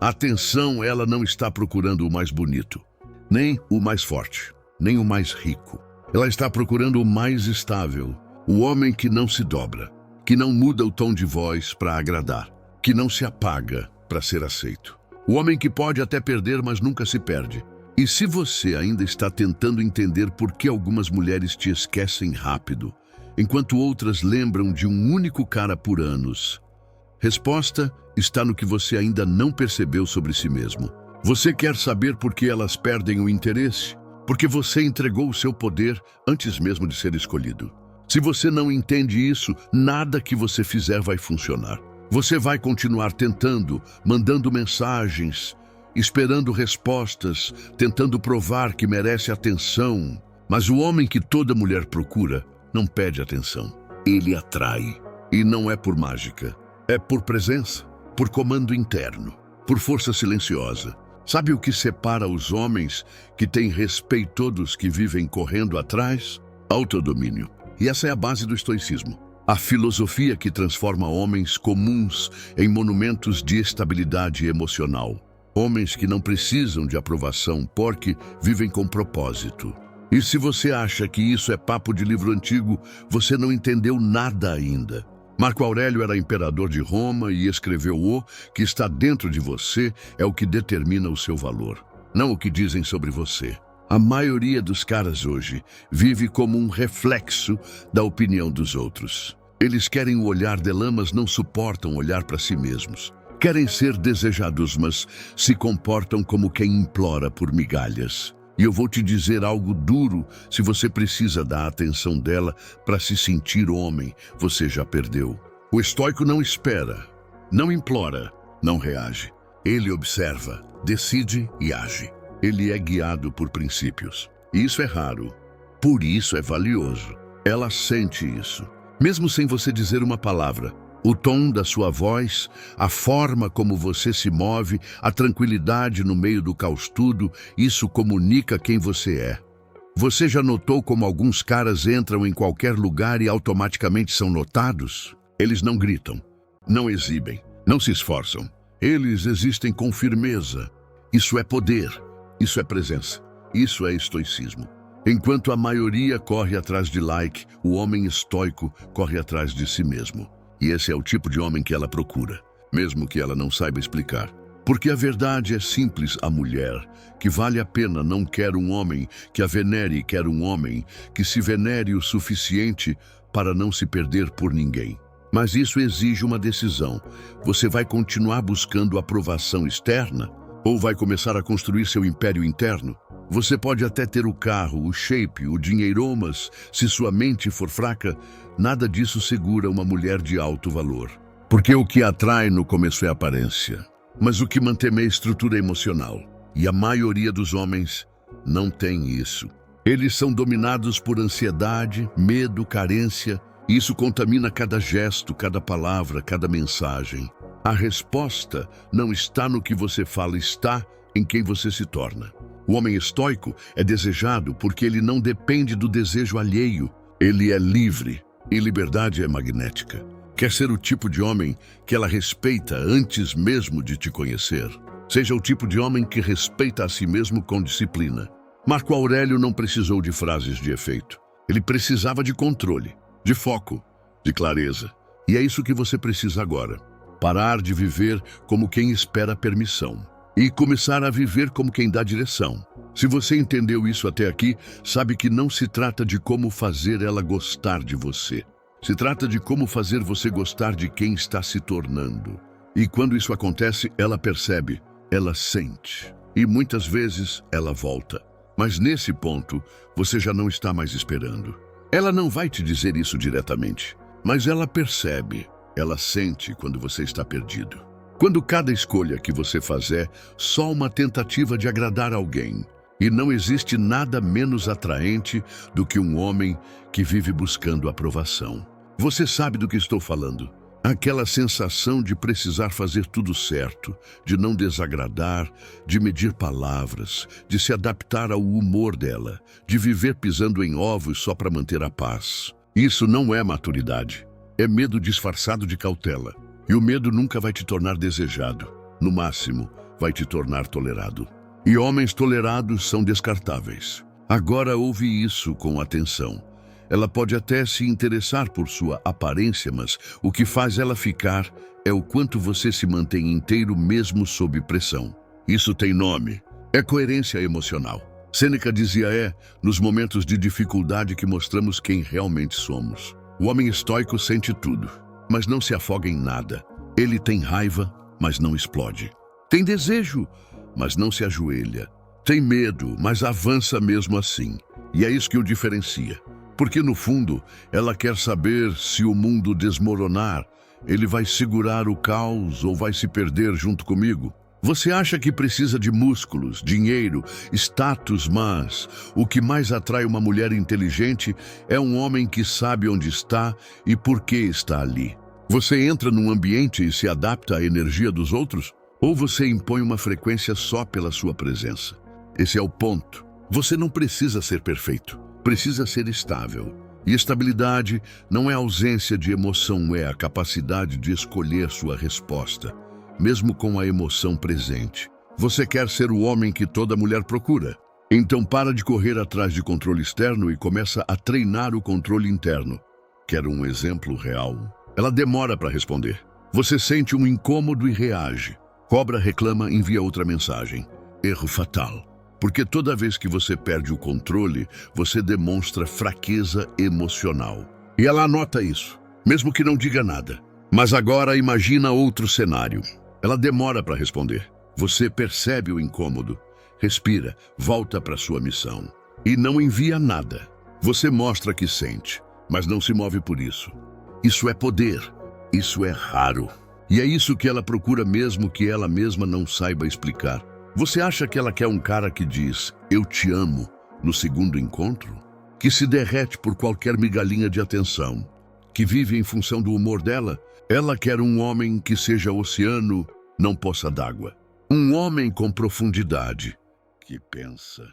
A atenção, ela não está procurando o mais bonito, nem o mais forte, nem o mais rico. Ela está procurando o mais estável, o homem que não se dobra, que não muda o tom de voz para agradar, que não se apaga para ser aceito. O homem que pode até perder, mas nunca se perde. E se você ainda está tentando entender por que algumas mulheres te esquecem rápido, enquanto outras lembram de um único cara por anos, resposta está no que você ainda não percebeu sobre si mesmo. Você quer saber por que elas perdem o interesse? Porque você entregou o seu poder antes mesmo de ser escolhido. Se você não entende isso, nada que você fizer vai funcionar. Você vai continuar tentando, mandando mensagens, esperando respostas, tentando provar que merece atenção. Mas o homem que toda mulher procura não pede atenção. Ele atrai. E não é por mágica. É por presença, por comando interno, por força silenciosa. Sabe o que separa os homens que têm respeito dos que vivem correndo atrás? Autodomínio. E essa é a base do estoicismo. A filosofia que transforma homens comuns em monumentos de estabilidade emocional. Homens que não precisam de aprovação porque vivem com propósito. E se você acha que isso é papo de livro antigo, você não entendeu nada ainda. Marco Aurélio era imperador de Roma e escreveu: o que está dentro de você é o que determina o seu valor, não o que dizem sobre você. A maioria dos caras hoje vive como um reflexo da opinião dos outros. Eles querem o olhar dela, mas não suportam olhar para si mesmos. Querem ser desejados, mas se comportam como quem implora por migalhas. E eu vou te dizer algo duro: se você precisa da atenção dela para se sentir homem, você já perdeu. O estoico não espera, não implora, não reage. Ele observa, decide e age. Ele é guiado por princípios. Isso é raro, por isso é valioso. Ela sente isso, mesmo sem você dizer uma palavra. O tom da sua voz, a forma como você se move, a tranquilidade no meio do caos tudo, isso comunica quem você é. Você já notou como alguns caras entram em qualquer lugar e automaticamente são notados? Eles não gritam, não exibem, não se esforçam. Eles existem com firmeza. Isso é poder, isso é presença, isso é estoicismo. Enquanto a maioria corre atrás de like, o homem estoico corre atrás de si mesmo. E esse é o tipo de homem que ela procura, mesmo que ela não saiba explicar. Porque a verdade é simples: a mulher que vale a pena não quer um homem que a venere, quer um homem que se venere o suficiente para não se perder por ninguém. Mas isso exige uma decisão. Você vai continuar buscando aprovação externa ou vai começar a construir seu império interno? Você pode até ter o carro, o shape, o dinheiro, mas se sua mente for fraca, nada disso segura uma mulher de alto valor. Porque o que atrai no começo é a aparência, mas o que mantém é a estrutura emocional. E a maioria dos homens não tem isso. Eles são dominados por ansiedade, medo, carência. E isso contamina cada gesto, cada palavra, cada mensagem. A resposta não está no que você fala, está em quem você se torna. O homem estoico é desejado porque ele não depende do desejo alheio. Ele é livre, e liberdade é magnética. Quer ser o tipo de homem que ela respeita antes mesmo de te conhecer? Seja o tipo de homem que respeita a si mesmo com disciplina. Marco Aurélio não precisou de frases de efeito. Ele precisava de controle, de foco, de clareza. E é isso que você precisa agora. Parar de viver como quem espera permissão e começar a viver como quem dá direção. Se você entendeu isso até aqui, sabe que não se trata de como fazer ela gostar de você. Se trata de como fazer você gostar de quem está se tornando. E quando isso acontece, ela percebe, ela sente. E muitas vezes ela volta. Mas nesse ponto, você já não está mais esperando. Ela não vai te dizer isso diretamente, mas ela percebe, ela sente quando você está perdido. Quando cada escolha que você faz é só uma tentativa de agradar alguém. E não existe nada menos atraente do que um homem que vive buscando aprovação. Você sabe do que estou falando. Aquela sensação de precisar fazer tudo certo, de não desagradar, de medir palavras, de se adaptar ao humor dela, de viver pisando em ovos só para manter a paz. Isso não é maturidade. É medo disfarçado de cautela. E o medo nunca vai te tornar desejado. No máximo, vai te tornar tolerado. E homens tolerados são descartáveis. Agora ouve isso com atenção. Ela pode até se interessar por sua aparência, mas o que faz ela ficar é o quanto você se mantém inteiro mesmo sob pressão. Isso tem nome. É coerência emocional. Sêneca dizia nos momentos de dificuldade que mostramos quem realmente somos. O homem estoico sente tudo, mas não se afoga em nada. Ele tem raiva, mas não explode. Tem desejo, mas não se ajoelha. Tem medo, mas avança mesmo assim. E é isso que o diferencia. Porque, no fundo, ela quer saber se o mundo desmoronar, ele vai segurar o caos ou vai se perder junto comigo. Você acha que precisa de músculos, dinheiro, status, mas o que mais atrai uma mulher inteligente é um homem que sabe onde está e por que está ali. Você entra num ambiente e se adapta à energia dos outros? Ou você impõe uma frequência só pela sua presença? Esse é o ponto. Você não precisa ser perfeito. Precisa ser estável. E estabilidade não é ausência de emoção, é a capacidade de escolher sua resposta, mesmo com a emoção presente. Você quer ser o homem que toda mulher procura? Então para de correr atrás de controle externo e começa a treinar o controle interno. Quer um exemplo real? Ela demora para responder. Você sente um incômodo e reage. Cobra, reclama, envia outra mensagem. Erro fatal. Porque toda vez que você perde o controle, você demonstra fraqueza emocional. E ela anota isso, mesmo que não diga nada. Mas agora imagina outro cenário. Ela demora para responder. Você percebe o incômodo. Respira, volta para sua missão. E não envia nada. Você mostra que sente, mas não se move por isso. Isso é poder. Isso é raro. E é isso que ela procura mesmo que ela mesma não saiba explicar. Você acha que ela quer um cara que diz, eu te amo, no segundo encontro? Que se derrete por qualquer migalhinha de atenção? Que vive em função do humor dela? Ela quer um homem que seja oceano, não poça d'água. Um homem com profundidade, que pensa,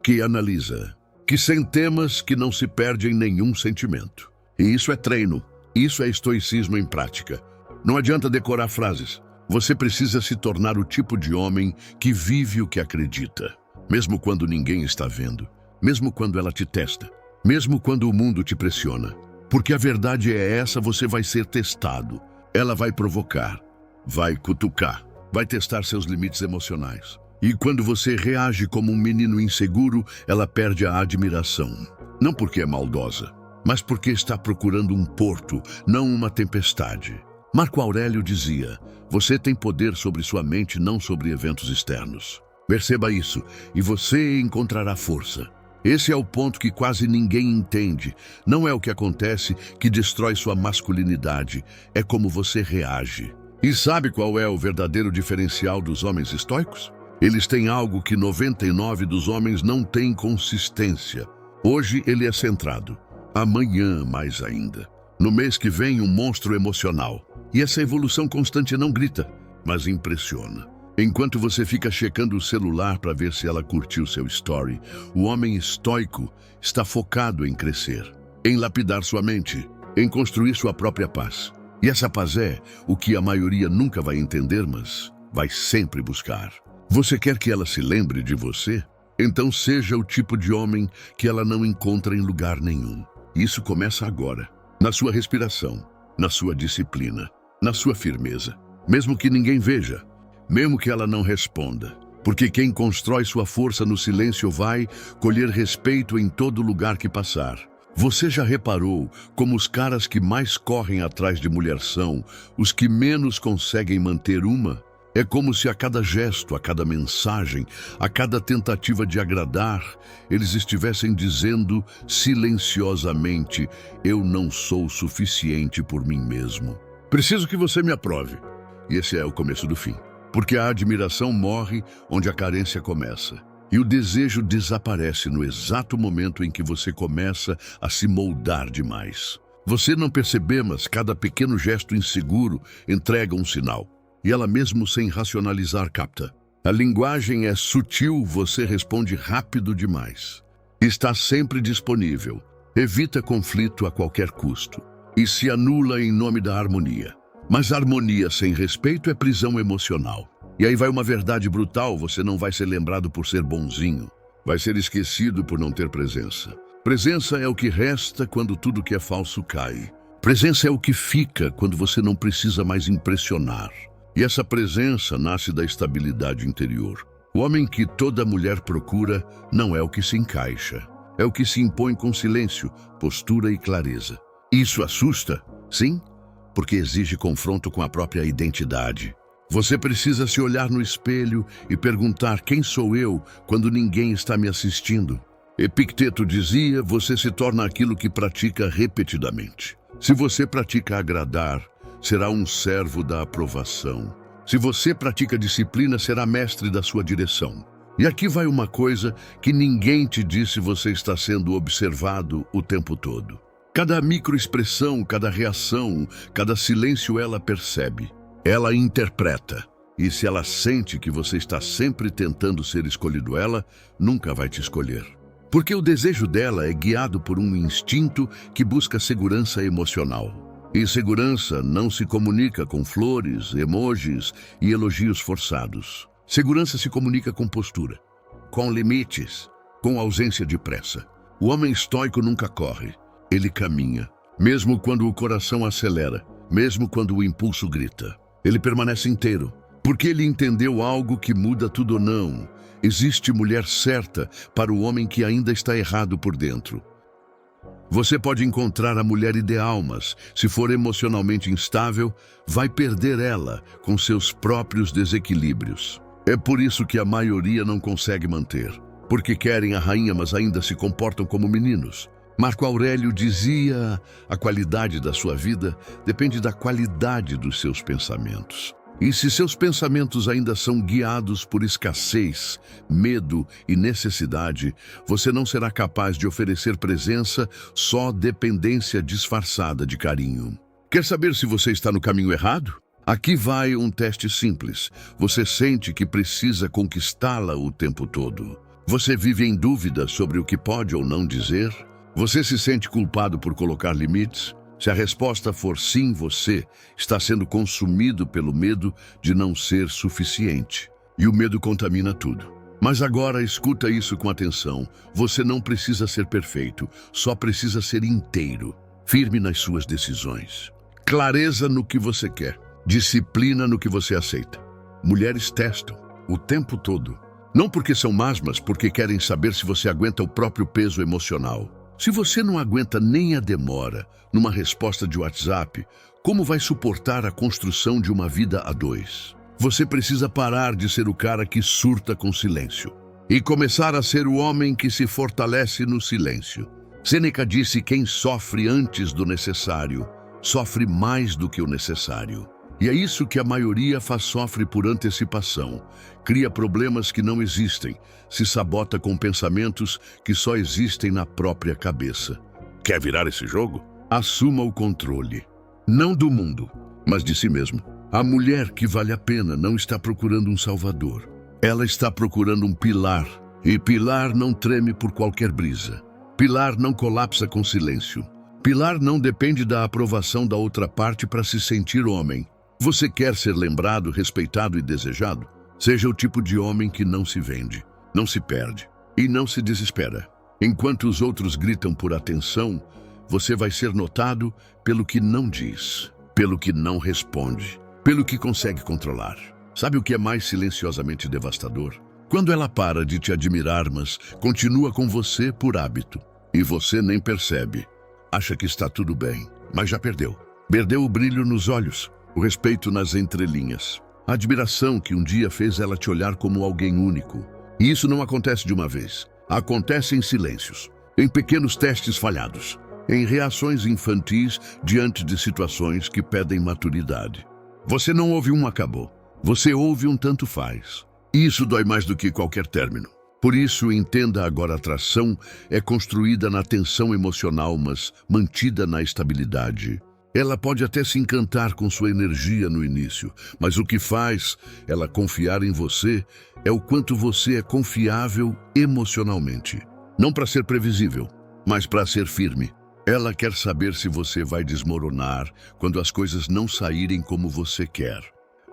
que analisa, que sem temas, que não se perde em nenhum sentimento. E isso é treino, isso é estoicismo em prática. Não adianta decorar frases. Você precisa se tornar o tipo de homem que vive o que acredita. Mesmo quando ninguém está vendo. Mesmo quando ela te testa. Mesmo quando o mundo te pressiona. Porque a verdade é essa, você vai ser testado. Ela vai provocar. Vai cutucar. Vai testar seus limites emocionais. E quando você reage como um menino inseguro, ela perde a admiração. Não porque é maldosa, mas porque está procurando um porto, não uma tempestade. Marco Aurélio dizia, você tem poder sobre sua mente, não sobre eventos externos. Perceba isso, e você encontrará força. Esse é o ponto que quase ninguém entende. Não é o que acontece que destrói sua masculinidade, é como você reage. E sabe qual é o verdadeiro diferencial dos homens estoicos? Eles têm algo que 99 dos homens não têm: consistência. Hoje ele é centrado, amanhã mais ainda. No mês que vem, um monstro emocional. E essa evolução constante não grita, mas impressiona. Enquanto você fica checando o celular para ver se ela curtiu seu story, o homem estoico está focado em crescer, em lapidar sua mente, em construir sua própria paz. E essa paz é o que a maioria nunca vai entender, mas vai sempre buscar. Você quer que ela se lembre de você? Então seja o tipo de homem que ela não encontra em lugar nenhum. Isso começa agora, na sua respiração, na sua disciplina, na sua firmeza. Mesmo que ninguém veja, mesmo que ela não responda. Porque quem constrói sua força no silêncio vai colher respeito em todo lugar que passar. Você já reparou como os caras que mais correm atrás de mulher são os que menos conseguem manter uma? É como se a cada gesto, a cada mensagem, a cada tentativa de agradar, eles estivessem dizendo silenciosamente, eu não sou suficiente por mim mesmo. Preciso que você me aprove. E esse é o começo do fim. Porque a admiração morre onde a carência começa. E o desejo desaparece no exato momento em que você começa a se moldar demais. Você não percebe, mas cada pequeno gesto inseguro entrega um sinal. E ela mesmo sem racionalizar capta. A linguagem é sutil, você responde rápido demais. Está sempre disponível. Evita conflito a qualquer custo. E se anula em nome da harmonia. Mas harmonia sem respeito é prisão emocional. E aí vai uma verdade brutal: você não vai ser lembrado por ser bonzinho. Vai ser esquecido por não ter presença. Presença é o que resta quando tudo que é falso cai. Presença é o que fica quando você não precisa mais impressionar. E essa presença nasce da estabilidade interior. O homem que toda mulher procura não é o que se encaixa. É o que se impõe com silêncio, postura e clareza. Isso assusta? Sim, porque exige confronto com a própria identidade. Você precisa se olhar no espelho e perguntar: quem sou eu quando ninguém está me assistindo? Epicteto dizia: você se torna aquilo que pratica repetidamente. Se você pratica agradar, será um servo da aprovação. Se você pratica disciplina, será mestre da sua direção. E aqui vai uma coisa que ninguém te disse: você está sendo observado o tempo todo. Cada microexpressão, cada reação, cada silêncio ela percebe. Ela interpreta. E se ela sente que você está sempre tentando ser escolhido, ela nunca vai te escolher. Porque o desejo dela é guiado por um instinto que busca segurança emocional. E segurança não se comunica com flores, emojis e elogios forçados. Segurança se comunica com postura, com limites, com ausência de pressa. O homem estoico nunca corre, ele caminha. Mesmo quando o coração acelera, mesmo quando o impulso grita. Ele permanece inteiro, porque ele entendeu algo que muda tudo ou não. Existe mulher certa para o homem que ainda está errado por dentro. Você pode encontrar a mulher ideal, mas, se for emocionalmente instável, vai perder ela com seus próprios desequilíbrios. É por isso que a maioria não consegue manter. Porque querem a rainha, mas ainda se comportam como meninos. Marco Aurélio dizia: a qualidade da sua vida depende da qualidade dos seus pensamentos. E se seus pensamentos ainda são guiados por escassez, medo e necessidade, você não será capaz de oferecer presença, só dependência disfarçada de carinho. Quer saber se você está no caminho errado? Aqui vai um teste simples. Você sente que precisa conquistá-la o tempo todo? Você vive em dúvida sobre o que pode ou não dizer? Você se sente culpado por colocar limites? Se a resposta for sim, você está sendo consumido pelo medo de não ser suficiente. E o medo contamina tudo. Mas agora escuta isso com atenção. Você não precisa ser perfeito, só precisa ser inteiro. Firme nas suas decisões. Clareza no que você quer. Disciplina no que você aceita. Mulheres testam o tempo todo. Não porque são más, mas porque querem saber se você aguenta o próprio peso emocional. Se você não aguenta nem a demora numa resposta de WhatsApp, como vai suportar a construção de uma vida a dois? Você precisa parar de ser o cara que surta com silêncio e começar a ser o homem que se fortalece no silêncio. Sêneca disse: quem sofre antes do necessário, sofre mais do que o necessário. E é isso que a maioria faz: sofre por antecipação, cria problemas que não existem, se sabota com pensamentos que só existem na própria cabeça. Quer virar esse jogo? Assuma o controle. Não do mundo, mas de si mesmo. A mulher que vale a pena não está procurando um salvador. Ela está procurando um pilar. E pilar não treme por qualquer brisa. Pilar não colapsa com silêncio. Pilar não depende da aprovação da outra parte para se sentir homem. Você quer ser lembrado, respeitado e desejado? Seja o tipo de homem que não se vende, não se perde e não se desespera. Enquanto os outros gritam por atenção, você vai ser notado pelo que não diz, pelo que não responde, pelo que consegue controlar. Sabe o que é mais silenciosamente devastador? Quando ela para de te admirar, mas continua com você por hábito. E você nem percebe. Acha que está tudo bem, mas já perdeu. Perdeu o brilho nos olhos, o respeito nas entrelinhas, a admiração que um dia fez ela te olhar como alguém único. E isso não acontece de uma vez. Acontece em silêncios, em pequenos testes falhados, em reações infantis diante de situações que pedem maturidade. Você não ouve um acabou. Você ouve um tanto faz. Isso dói mais do que qualquer término. Por isso, entenda agora: a atração é construída na tensão emocional, mas mantida na estabilidade. Ela pode até se encantar com sua energia no início, mas o que faz ela confiar em você é o quanto você é confiável emocionalmente. Não para ser previsível, mas para ser firme. Ela quer saber se você vai desmoronar quando as coisas não saírem como você quer.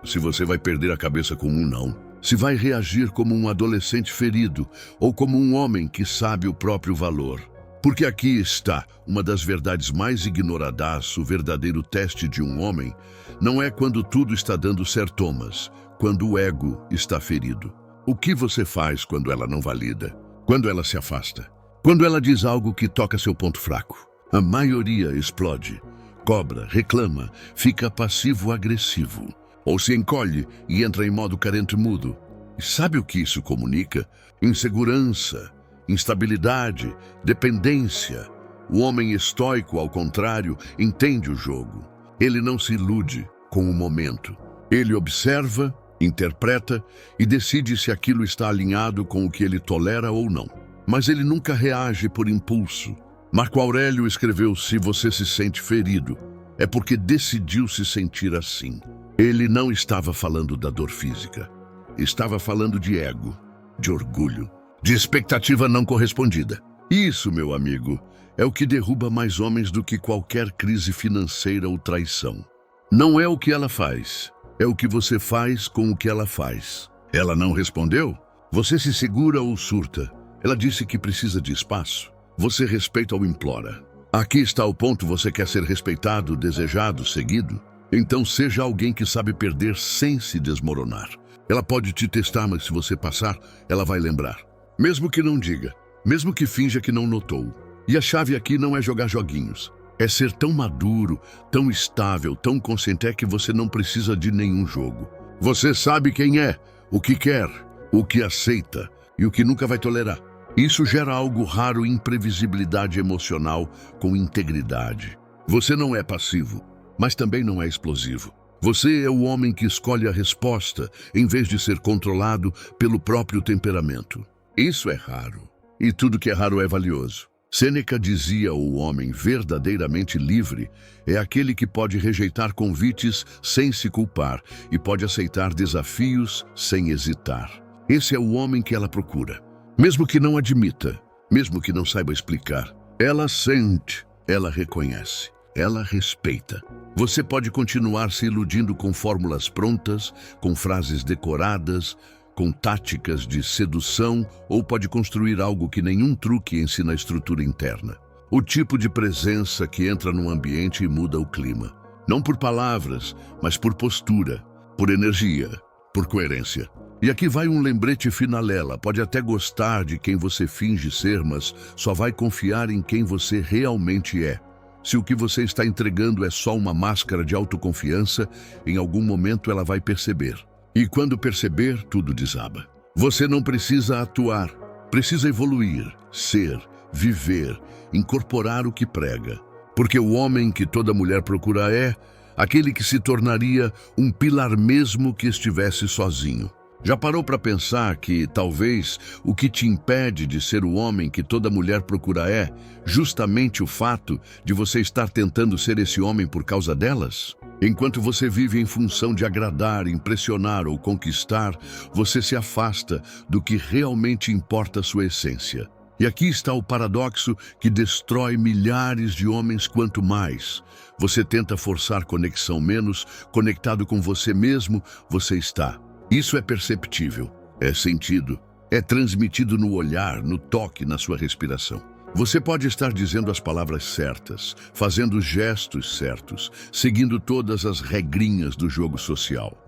se você vai perder a cabeça com um não, se vai reagir como um adolescente ferido ou como um homem que sabe o próprio valor. Porque aqui está uma das verdades mais ignoradas: o verdadeiro teste de um homem não é quando tudo está dando certomas, quando o ego está ferido. O que você faz quando ela não valida? Quando ela se afasta? Quando ela diz algo que toca seu ponto fraco? A maioria explode, cobra, reclama, fica passivo-agressivo, ou se encolhe e entra em modo carente mudo. E sabe o que isso comunica? Insegurança, instabilidade, dependência. O homem estoico, ao contrário, entende o jogo. Ele não se ilude com o momento. Ele observa, interpreta e decide se aquilo está alinhado com o que ele tolera ou não. Mas ele nunca reage por impulso. Marco Aurélio escreveu: se você se sente ferido, é porque decidiu se sentir assim. Ele não estava falando da dor física. Estava falando de ego, de orgulho, de expectativa não correspondida. Isso, meu amigo, é o que derruba mais homens do que qualquer crise financeira ou traição. Não é o que ela faz, é o que você faz com o que ela faz. Ela não respondeu? Você se segura ou surta? Ela disse que precisa de espaço. Você respeita ou implora? Aqui está o ponto: você quer ser respeitado, desejado, seguido? Então seja alguém que sabe perder sem se desmoronar. Ela pode te testar, mas se você passar, ela vai lembrar. Mesmo que não diga, mesmo que finja que não notou. E a chave aqui não é jogar joguinhos. É ser tão maduro, tão estável, tão consciente que você não precisa de nenhum jogo. Você sabe quem é, o que quer, o que aceita e o que nunca vai tolerar. Isso gera algo raro: imprevisibilidade emocional com integridade. Você não é passivo, mas também não é explosivo. Você é o homem que escolhe a resposta em vez de ser controlado pelo próprio temperamento. Isso é raro. E tudo que é raro é valioso. Sêneca dizia: o homem verdadeiramente livre é aquele que pode rejeitar convites sem se culpar e pode aceitar desafios sem hesitar. Esse é o homem que ela procura. Mesmo que não admita, mesmo que não saiba explicar, ela sente, ela reconhece, ela respeita. Você pode continuar se iludindo com fórmulas prontas, com frases decoradas, com táticas de sedução, ou pode construir algo que nenhum truque ensina a estrutura interna. O tipo de presença que entra num ambiente e muda o clima. Não por palavras, mas por postura, por energia, por coerência. E aqui vai um lembrete finalela: pode até gostar de quem você finge ser, mas só vai confiar em quem você realmente é. Se o que você está entregando é só uma máscara de autoconfiança, em algum momento ela vai perceber. E quando perceber, tudo desaba. Você não precisa atuar, precisa evoluir, ser, viver, incorporar o que prega. Porque o homem que toda mulher procura é aquele que se tornaria um pilar mesmo que estivesse sozinho. Já parou para pensar que talvez o que te impede de ser o homem que toda mulher procura é justamente o fato de você estar tentando ser esse homem por causa delas? Enquanto você vive em função de agradar, impressionar ou conquistar, você se afasta do que realmente importa a sua essência. E aqui está o paradoxo que destrói milhares de homens. Quanto mais você tenta forçar conexão, menos conectado com você mesmo você está. Isso é perceptível, é sentido, é transmitido no olhar, no toque, na sua respiração. Você pode estar dizendo as palavras certas, fazendo os gestos certos, seguindo todas as regrinhas do jogo social.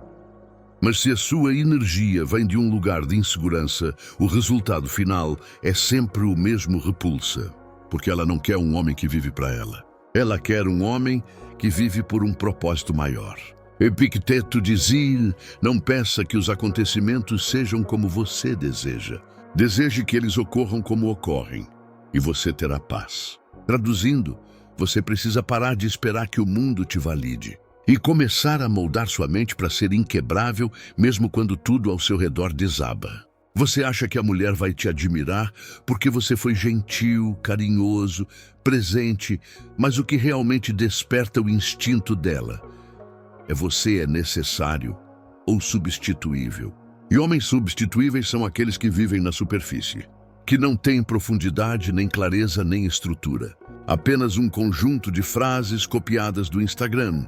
Mas se a sua energia vem de um lugar de insegurança, o resultado final é sempre o mesmo: repulsa. Porque ela não quer um homem que vive para ela. Ela quer um homem que vive por um propósito maior. Epicteto dizia: não peça que os acontecimentos sejam como você deseja. Deseje que eles ocorram como ocorrem, e você terá paz. Traduzindo, você precisa parar de esperar que o mundo te valide e começar a moldar sua mente para ser inquebrável, mesmo quando tudo ao seu redor desaba. Você acha que a mulher vai te admirar porque você foi gentil, carinhoso, presente, mas o que realmente desperta o instinto dela é: você é necessário ou substituível. E homens substituíveis são aqueles que vivem na superfície, que não têm profundidade, nem clareza, nem estrutura. Apenas um conjunto de frases copiadas do Instagram,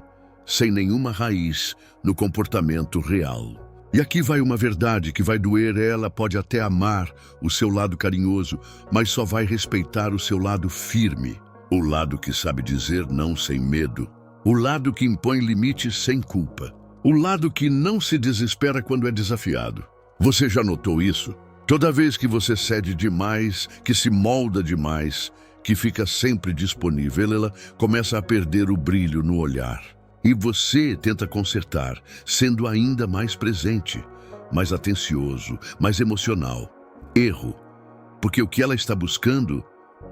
sem nenhuma raiz no comportamento real. E aqui vai uma verdade que vai doer. Ela pode até amar o seu lado carinhoso, mas só vai respeitar o seu lado firme. O lado que sabe dizer não sem medo. O lado que impõe limites sem culpa. O lado que não se desespera quando é desafiado. Você já notou isso? Toda vez que você cede demais, que se molda demais, que fica sempre disponível, ela começa a perder o brilho no olhar. E você tenta consertar, sendo ainda mais presente, mais atencioso, mais emocional. Erro, porque o que ela está buscando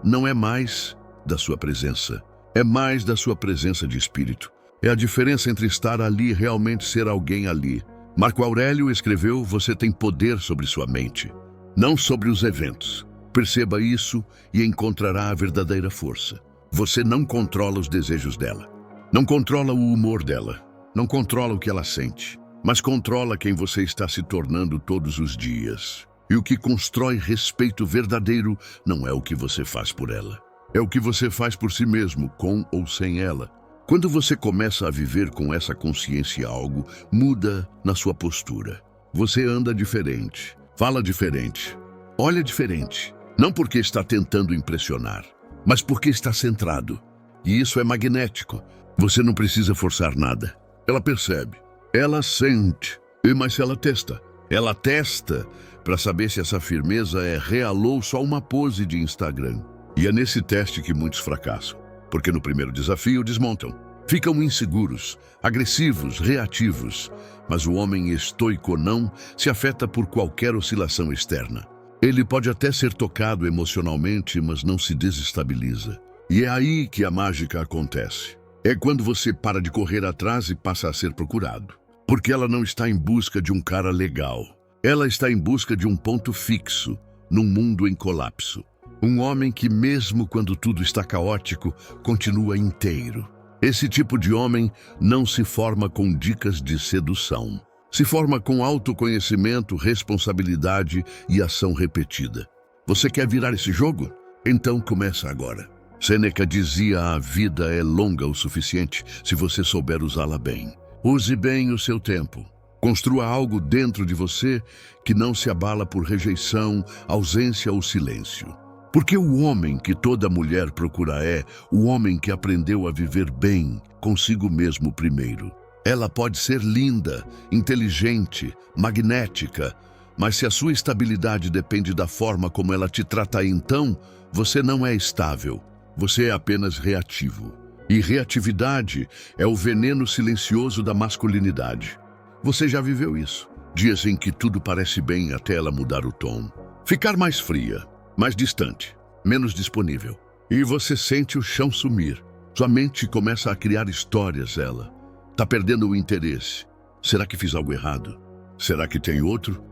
não é mais da sua presença, é mais da sua presença de espírito. É a diferença entre estar ali e realmente ser alguém ali. Marco Aurélio escreveu: você tem poder sobre sua mente, não sobre os eventos. Perceba isso e encontrará a verdadeira força. Você não controla os desejos dela. Não controla o humor dela, não controla o que ela sente, mas controla quem você está se tornando todos os dias. E o que constrói respeito verdadeiro não é o que você faz por ela, é o que você faz por si mesmo, com ou sem ela. Quando você começa a viver com essa consciência, algo muda na sua postura. Você anda diferente, fala diferente, olha diferente, não porque está tentando impressionar, mas porque está centrado. E isso é magnético. Você não precisa forçar nada. Ela percebe, ela sente, mas ela testa. Ela testa para saber se essa firmeza é real ou só uma pose de Instagram. E é nesse teste que muitos fracassam, porque no primeiro desafio desmontam. Ficam inseguros, agressivos, reativos. Mas o homem estoico não se afeta por qualquer oscilação externa. Ele pode até ser tocado emocionalmente, mas não se desestabiliza. E é aí que a mágica acontece. É quando você para de correr atrás e passa a ser procurado. Porque ela não está em busca de um cara legal. Ela está em busca de um ponto fixo, num mundo em colapso. Um homem que, mesmo quando tudo está caótico, continua inteiro. Esse tipo de homem não se forma com dicas de sedução. Se forma com autoconhecimento, responsabilidade e ação repetida. Você quer virar esse jogo? Então começa agora. Sêneca dizia: a vida é longa o suficiente se você souber usá-la bem. Use bem o seu tempo. Construa algo dentro de você que não se abala por rejeição, ausência ou silêncio. Porque o homem que toda mulher procura é o homem que aprendeu a viver bem consigo mesmo primeiro. Ela pode ser linda, inteligente, magnética, mas se a sua estabilidade depende da forma como ela te trata, então você não é estável. Você é apenas reativo. E reatividade é o veneno silencioso da masculinidade. Você já viveu isso? Dias em que tudo parece bem até ela mudar o tom. Ficar mais fria, mais distante, menos disponível. E você sente o chão sumir. Sua mente começa a criar histórias, ela. Tá perdendo o interesse. Será que fiz algo errado? Será que tem outro?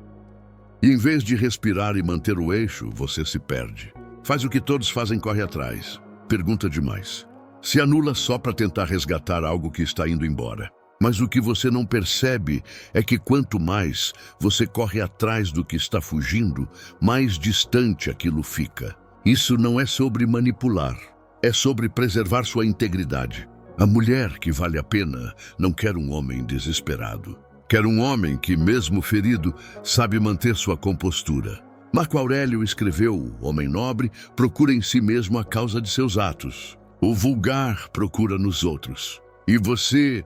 E em vez de respirar e manter o eixo, você se perde. Faz o que todos fazem, corre atrás. Pergunta demais. Se anula só para tentar resgatar algo que está indo embora. Mas o que você não percebe é que quanto mais você corre atrás do que está fugindo, mais distante aquilo fica. Isso não é sobre manipular, é sobre preservar sua integridade. A mulher que vale a pena não quer um homem desesperado. Quer um homem que, mesmo ferido, sabe manter sua compostura. Marco Aurélio escreveu: homem nobre procura em si mesmo a causa de seus atos. O vulgar procura nos outros. E você,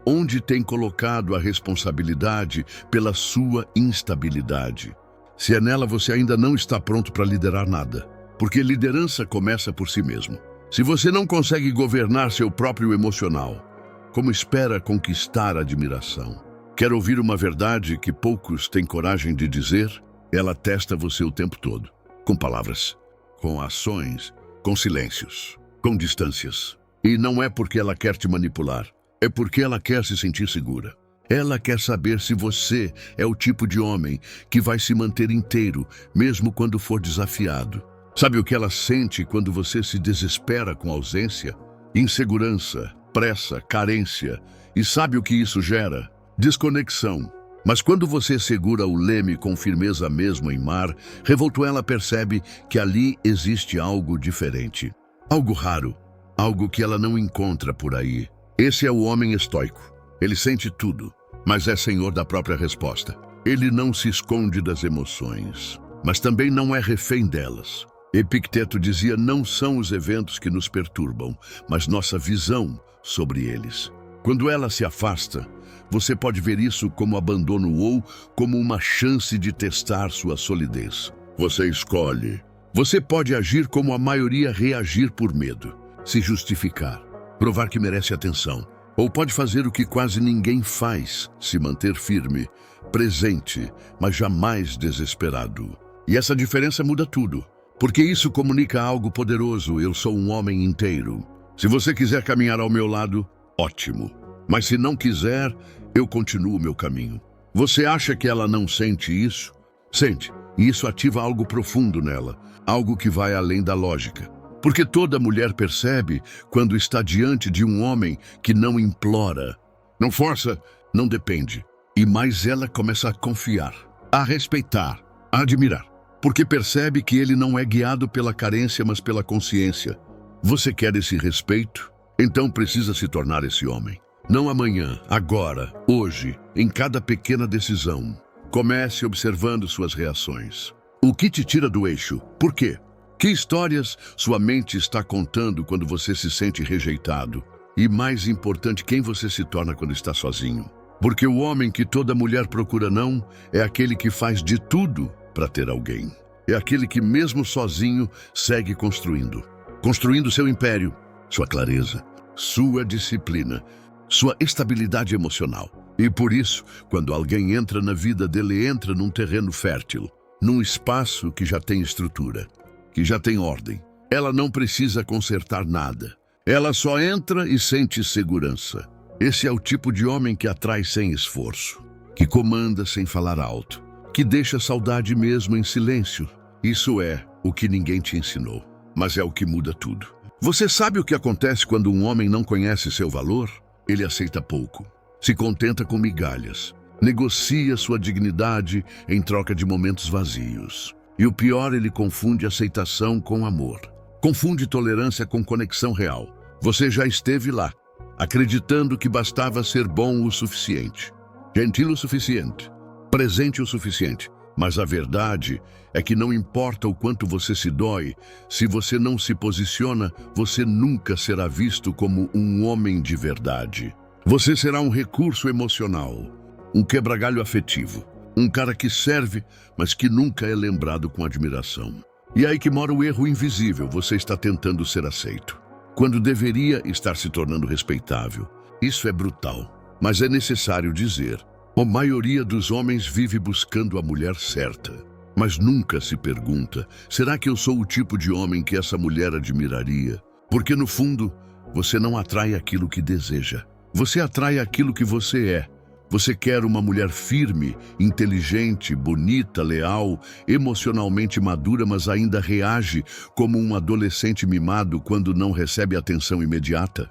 onde tem colocado a responsabilidade pela sua instabilidade? Se é nela, você ainda não está pronto para liderar nada. Porque liderança começa por si mesmo. Se você não consegue governar seu próprio emocional, como espera conquistar a admiração? Quer ouvir uma verdade que poucos têm coragem de dizer? Ela testa você o tempo todo. Com palavras, com ações, com silêncios, com distâncias. E não é porque ela quer te manipular. É porque ela quer se sentir segura. Ela quer saber se você é o tipo de homem que vai se manter inteiro, mesmo quando for desafiado. Sabe o que ela sente quando você se desespera com ausência? Insegurança, pressa, carência. E sabe o que isso gera? Desconexão. Mas quando você segura o leme com firmeza mesmo em mar, revolto, ela percebe que ali existe algo diferente. Algo raro. Algo que ela não encontra por aí. Esse é o homem estoico. Ele sente tudo, mas é senhor da própria resposta. Ele não se esconde das emoções, mas também não é refém delas. Epicteto dizia: não são os eventos que nos perturbam, mas nossa visão sobre eles. Quando ela se afasta, você pode ver isso como abandono ou como uma chance de testar sua solidez. Você escolhe. Você pode agir como a maioria reagir por medo, se justificar, provar que merece atenção. Ou pode fazer o que quase ninguém faz, se manter firme, presente, mas jamais desesperado. E essa diferença muda tudo, porque isso comunica algo poderoso: eu sou um homem inteiro. Se você quiser caminhar ao meu lado, ótimo. Mas se não quiser, eu continuo o meu caminho. Você acha que ela não sente isso? Sente, e isso ativa algo profundo nela, algo que vai além da lógica. Porque toda mulher percebe quando está diante de um homem que não implora, não força, não depende. E mais ela começa a confiar, a respeitar, a admirar. Porque percebe que ele não é guiado pela carência, mas pela consciência. Você quer esse respeito? Então precisa se tornar esse homem. Não amanhã, agora, hoje, em cada pequena decisão. Comece observando suas reações. O que te tira do eixo? Por quê? Que histórias sua mente está contando quando você se sente rejeitado? E mais importante, quem você se torna quando está sozinho? Porque o homem que toda mulher procura não é aquele que faz de tudo para ter alguém. É aquele que mesmo sozinho segue construindo. Construindo seu império, sua clareza, sua disciplina, sua estabilidade emocional. E por isso, quando alguém entra na vida dele, entra num terreno fértil, num espaço que já tem estrutura, que já tem ordem. Ela não precisa consertar nada. Ela só entra e sente segurança. Esse é o tipo de homem que atrai sem esforço, que comanda sem falar alto, que deixa saudade mesmo em silêncio. Isso é o que ninguém te ensinou, mas é o que muda tudo. Você sabe o que acontece quando um homem não conhece seu valor? Ele aceita pouco, se contenta com migalhas, negocia sua dignidade em troca de momentos vazios. E o pior, ele confunde aceitação com amor. Confunde tolerância com conexão real. Você já esteve lá, acreditando que bastava ser bom o suficiente, gentil o suficiente, presente o suficiente. Mas a verdade é que não importa o quanto você se dói, se você não se posiciona, você nunca será visto como um homem de verdade. Você será um recurso emocional, um quebra-galho afetivo. Um cara que serve, mas que nunca é lembrado com admiração. E aí que mora o erro invisível: você está tentando ser aceito, quando deveria estar se tornando respeitável. Isso é brutal, mas é necessário dizer. A maioria dos homens vive buscando a mulher certa, mas nunca se pergunta: será que eu sou o tipo de homem que essa mulher admiraria? Porque no fundo, você não atrai aquilo que deseja. Você atrai aquilo que você é. Você quer uma mulher firme, inteligente, bonita, leal, emocionalmente madura, mas ainda reage como um adolescente mimado quando não recebe atenção imediata?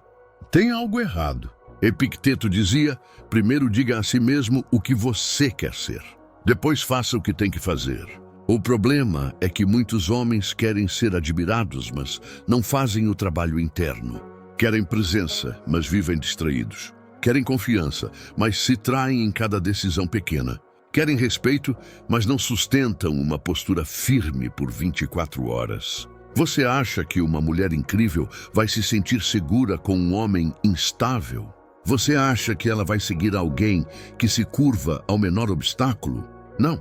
Tem algo errado. Epicteto dizia: primeiro diga a si mesmo o que você quer ser. Depois faça o que tem que fazer. O problema é que muitos homens querem ser admirados, mas não fazem o trabalho interno. Querem presença, mas vivem distraídos. Querem confiança, mas se traem em cada decisão pequena. Querem respeito, mas não sustentam uma postura firme por 24 horas. Você acha que uma mulher incrível vai se sentir segura com um homem instável? Você acha que ela vai seguir alguém que se curva ao menor obstáculo? Não,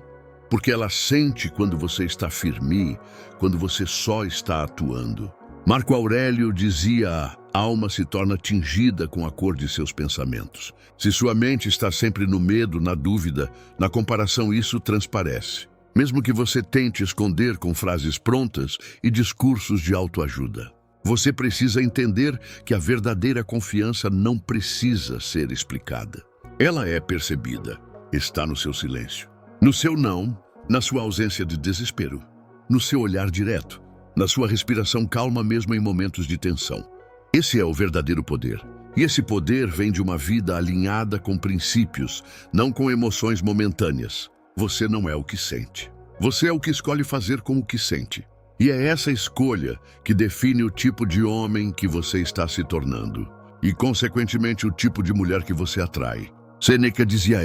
porque ela sente quando você está firme, quando você só está atuando. Marco Aurélio dizia: a alma se torna tingida com a cor de seus pensamentos. Se sua mente está sempre no medo, na dúvida, na comparação, isso transparece. Mesmo que você tente esconder com frases prontas e discursos de autoajuda. Você precisa entender que a verdadeira confiança não precisa ser explicada. Ela é percebida, está no seu silêncio, no seu não, na sua ausência de desespero, no seu olhar direto, na sua respiração calma mesmo em momentos de tensão. Esse é o verdadeiro poder. E esse poder vem de uma vida alinhada com princípios, não com emoções momentâneas. Você não é o que sente. Você é o que escolhe fazer com o que sente. E é essa escolha que define o tipo de homem que você está se tornando. e, consequentemente, o tipo de mulher que você atrai. Sêneca dizia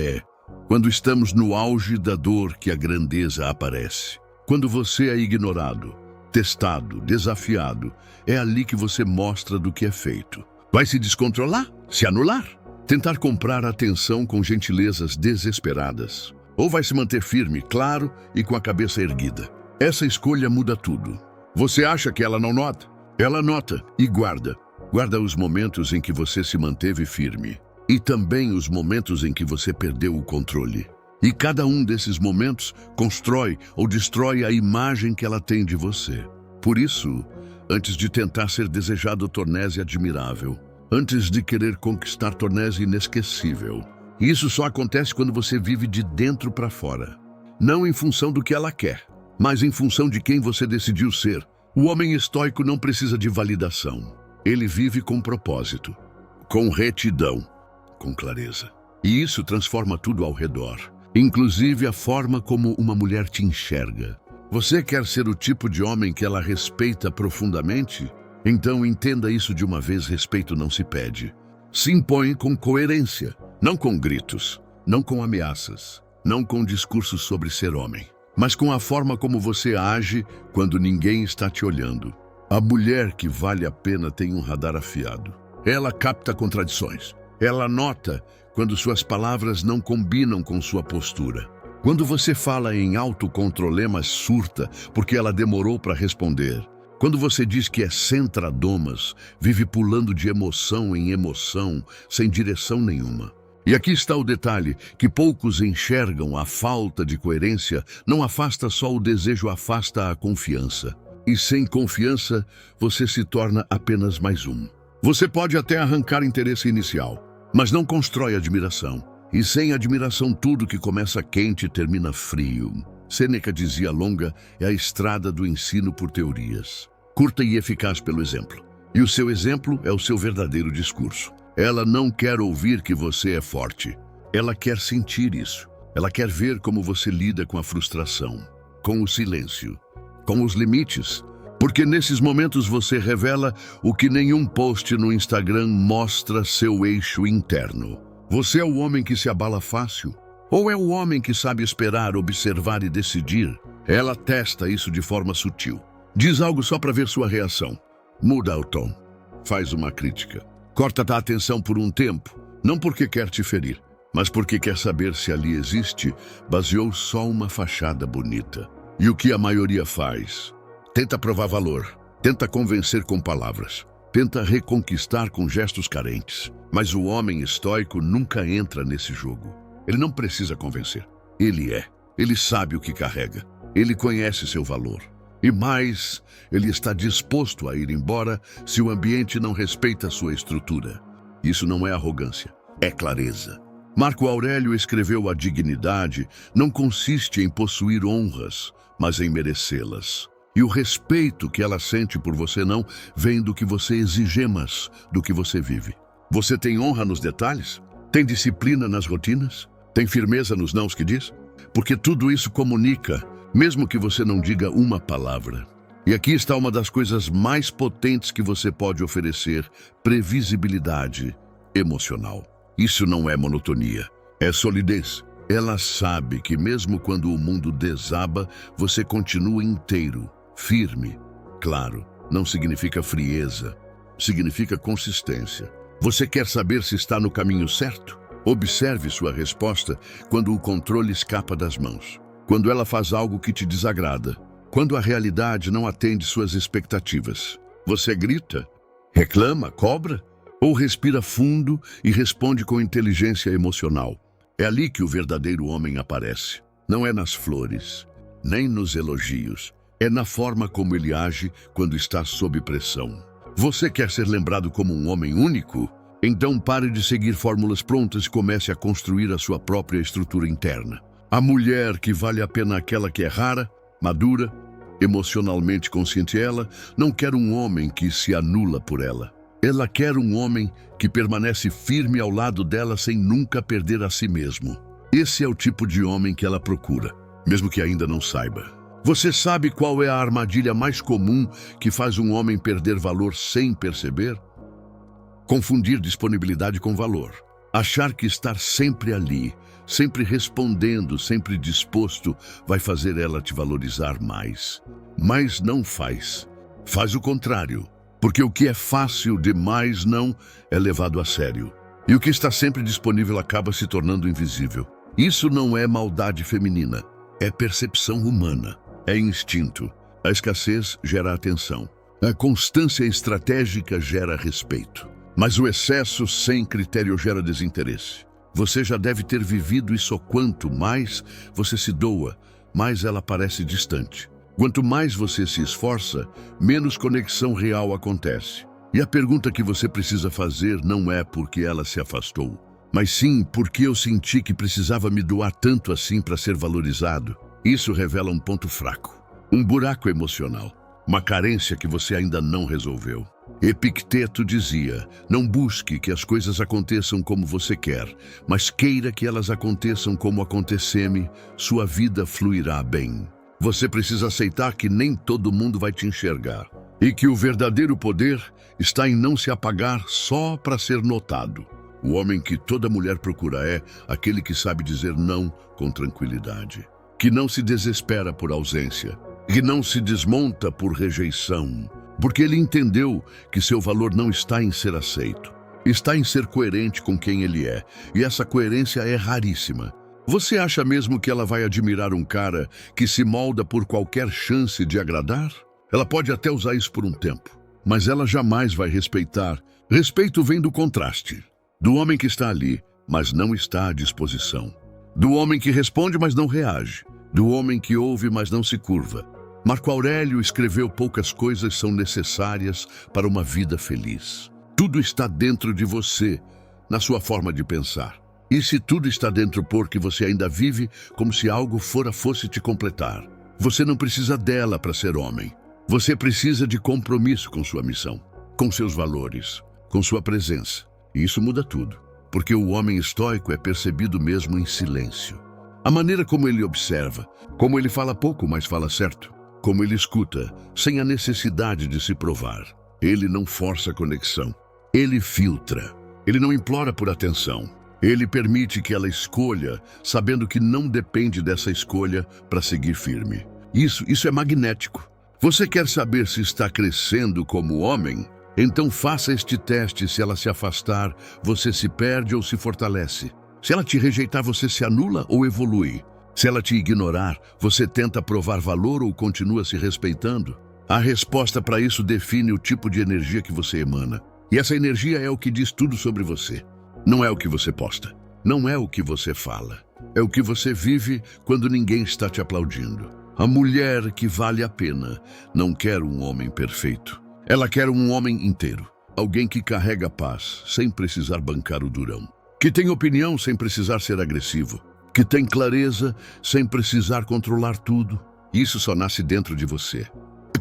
quando estamos no auge da dor que a grandeza aparece. Quando você é ignorado, testado, desafiado, é ali que você mostra do que é feito. Vai se descontrolar? Se anular? Tentar comprar a atenção com gentilezas desesperadas? Ou vai se manter firme, claro e com a cabeça erguida? Essa escolha muda tudo. Você acha que ela não nota? Ela nota e guarda. Guarda os momentos em que você se manteve firme. E também os momentos em que você perdeu o controle. E cada um desses momentos constrói ou destrói a imagem que ela tem de você. Por isso, antes de tentar ser desejado, torne-se admirável. Antes de querer conquistar, torne-se inesquecível. E isso só acontece quando você vive de dentro para fora. Não em função do que ela quer, mas em função de quem você decidiu ser. O homem estoico não precisa de validação. Ele vive com propósito, com retidão, com clareza. E isso transforma tudo ao redor, inclusive a forma como uma mulher te enxerga. Você quer ser o tipo de homem que ela respeita profundamente? Então entenda isso de uma vez: respeito não se pede. Se impõe com coerência, não com gritos, não com ameaças, não com discursos sobre ser homem, mas com a forma como você age quando ninguém está te olhando. A mulher que vale a pena tem um radar afiado. Ela capta contradições. Ela nota quando suas palavras não combinam com sua postura. Quando você fala em autocontrole, mas surta porque ela demorou para responder. Quando você diz que é centradomas, vive pulando de emoção em emoção, sem direção nenhuma. E aqui está o detalhe que poucos enxergam: a falta de coerência não afasta só o desejo, afasta a confiança. E sem confiança, você se torna apenas mais um. Você pode até arrancar interesse inicial, mas não constrói admiração. E sem admiração, tudo que começa quente termina frio. Sêneca dizia: longa é a estrada do ensino por teorias, curta e eficaz pelo exemplo. E o seu exemplo é o seu verdadeiro discurso. Ela não quer ouvir que você é forte. Ela quer sentir isso. Ela quer ver como você lida com a frustração, com o silêncio, com os limites. Porque nesses momentos você revela o que nenhum post no Instagram mostra: seu eixo interno. Você é o homem que se abala fácil? Ou é o homem que sabe esperar, observar e decidir? Ela testa isso de forma sutil. Diz algo só para ver sua reação. Muda o tom. Faz uma crítica. Corta a atenção por um tempo. Não porque quer te ferir, mas porque quer saber se ali existe. Baseou só uma fachada bonita. E o que a maioria faz? Tenta provar valor. Tenta convencer com palavras. Tenta reconquistar com gestos carentes. Mas o homem estoico nunca entra nesse jogo. Ele não precisa convencer. Ele é. Ele sabe o que carrega. Ele conhece seu valor. E mais, ele está disposto a ir embora se o ambiente não respeita sua estrutura. Isso não é arrogância, é clareza. Marco Aurélio escreveu: a dignidade não consiste em possuir honras, mas em merecê-las. E o respeito que ela sente por você não vem do que você exige, mas do que você vive. Você tem honra nos detalhes? Tem disciplina nas rotinas? Tem firmeza nos nãos que diz? Porque tudo isso comunica, mesmo que você não diga uma palavra. E aqui está uma das coisas mais potentes que você pode oferecer: previsibilidade emocional. Isso não é monotonia, é solidez. Ela sabe que mesmo quando o mundo desaba, você continua inteiro, firme. Claro, não significa frieza, significa consistência. Você quer saber se está no caminho certo? Observe sua resposta quando o controle escapa das mãos. Quando ela faz algo que te desagrada. Quando a realidade não atende suas expectativas. Você grita, reclama, cobra? Ou respira fundo e responde com inteligência emocional? É ali que o verdadeiro homem aparece. Não é nas flores, nem nos elogios. É na forma como ele age quando está sob pressão. Você quer ser lembrado como um homem único? Então pare de seguir fórmulas prontas e comece a construir a sua própria estrutura interna. A mulher que vale a pena é aquela que é rara, madura, emocionalmente consciente. Ela não quer um homem que se anula por ela. Ela quer um homem que permanece firme ao lado dela sem nunca perder a si mesmo. Esse é o tipo de homem que ela procura, mesmo que ainda não saiba. Você sabe qual é a armadilha mais comum que faz um homem perder valor sem perceber? Confundir disponibilidade com valor. Achar que estar sempre ali, sempre respondendo, sempre disposto, vai fazer ela te valorizar mais. Mas não faz. Faz o contrário. Porque o que é fácil demais não é levado a sério. E o que está sempre disponível acaba se tornando invisível. Isso não é maldade feminina. É percepção humana. É instinto. A escassez gera atenção. A constância estratégica gera respeito. Mas o excesso sem critério gera desinteresse. Você já deve ter vivido isso. Quanto mais você se doa, mais ela parece distante. Quanto mais você se esforça, menos conexão real acontece. E a pergunta que você precisa fazer não é porque ela se afastou, mas sim porque eu senti que precisava me doar tanto assim para ser valorizado. Isso revela um ponto fraco, um buraco emocional, uma carência que você ainda não resolveu. Epicteto dizia: não busque que as coisas aconteçam como você quer, mas queira que elas aconteçam como acontecem, sua vida fluirá bem. Você precisa aceitar que nem todo mundo vai te enxergar e que o verdadeiro poder está em não se apagar só para ser notado. O homem que toda mulher procura é aquele que sabe dizer não com tranquilidade, que não se desespera por ausência, que não se desmonta por rejeição, porque ele entendeu que seu valor não está em ser aceito, está em ser coerente com quem ele é, e essa coerência é raríssima. Você acha mesmo que ela vai admirar um cara que se molda por qualquer chance de agradar? Ela pode até usar isso por um tempo, mas ela jamais vai respeitar. Respeito vem do contraste, do homem que está ali, mas não está à disposição, do homem que responde, mas não reage, do homem que ouve, mas não se curva. Marco Aurélio escreveu: poucas coisas são necessárias para uma vida feliz. Tudo está dentro de você, na sua forma de pensar. E se tudo está dentro porque você ainda vive como se algo fosse te completar. Você não precisa dela para ser homem. Você precisa de compromisso com sua missão, com seus valores, com sua presença. E isso muda tudo, porque o homem estoico é percebido mesmo em silêncio. A maneira como ele observa, como ele fala pouco, mas fala certo, como ele escuta, sem a necessidade de se provar. Ele não força a conexão, ele filtra, ele não implora por atenção. Ele permite que ela escolha, sabendo que não depende dessa escolha para seguir firme. Isso é magnético. Você quer saber se está crescendo como homem? Então faça este teste. Se ela se afastar, você se perde ou se fortalece. Se ela te rejeitar, você se anula ou evolui. Se ela te ignorar, você tenta provar valor ou continua se respeitando? A resposta para isso define o tipo de energia que você emana. E essa energia é o que diz tudo sobre você. Não é o que você posta, não é o que você fala, é o que você vive quando ninguém está te aplaudindo. A mulher que vale a pena não quer um homem perfeito. Ela quer um homem inteiro, alguém que carrega paz sem precisar bancar o durão, que tem opinião sem precisar ser agressivo, que tem clareza sem precisar controlar tudo. Isso só nasce dentro de você.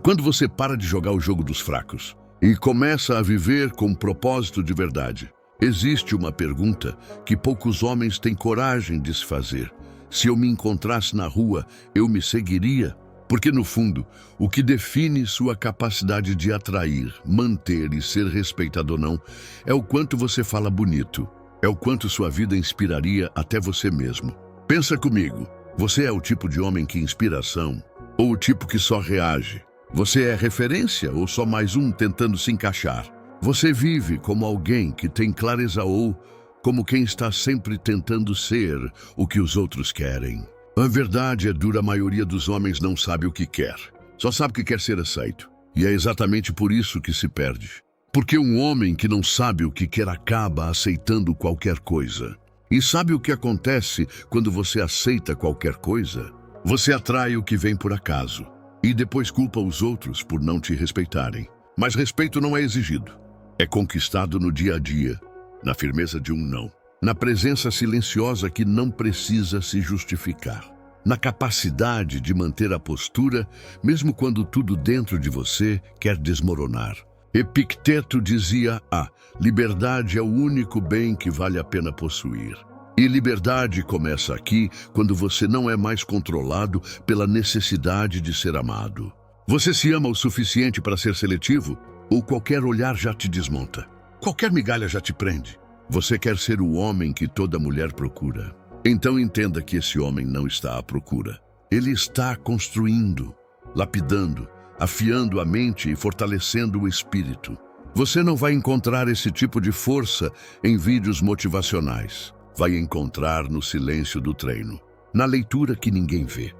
Quando você para de jogar o jogo dos fracos e começa a viver com propósito de verdade. Existe uma pergunta que poucos homens têm coragem de se fazer. Se eu me encontrasse na rua, eu me seguiria? Porque, no fundo, o que define sua capacidade de atrair, manter e ser respeitado ou não é o quanto você fala bonito, é o quanto sua vida inspiraria até você mesmo. Pensa comigo, você é o tipo de homem que inspira ação ou o tipo que só reage? Você é referência ou só mais um tentando se encaixar? Você vive como alguém que tem clareza ou como quem está sempre tentando ser o que os outros querem? A verdade é dura, a maioria dos homens não sabe o que quer. Só sabe que quer ser aceito. E é exatamente por isso que se perde. Porque um homem que não sabe o que quer acaba aceitando qualquer coisa. E sabe o que acontece quando você aceita qualquer coisa? Você atrai o que vem por acaso. E depois culpa os outros por não te respeitarem. Mas respeito não é exigido. É conquistado no dia a dia, na firmeza de um não, na presença silenciosa que não precisa se justificar, na capacidade de manter a postura, mesmo quando tudo dentro de você quer desmoronar. Epicteto dizia: liberdade é o único bem que vale a pena possuir. E liberdade começa aqui, quando você não é mais controlado pela necessidade de ser amado. Você se ama o suficiente para ser seletivo? Ou qualquer olhar já te desmonta? Qualquer migalha já te prende. Você quer ser o homem que toda mulher procura. Então entenda que esse homem não está à procura. Ele está construindo, lapidando, afiando a mente e fortalecendo o espírito. Você não vai encontrar esse tipo de força em vídeos motivacionais. Vai encontrar no silêncio do treino, na leitura que ninguém vê,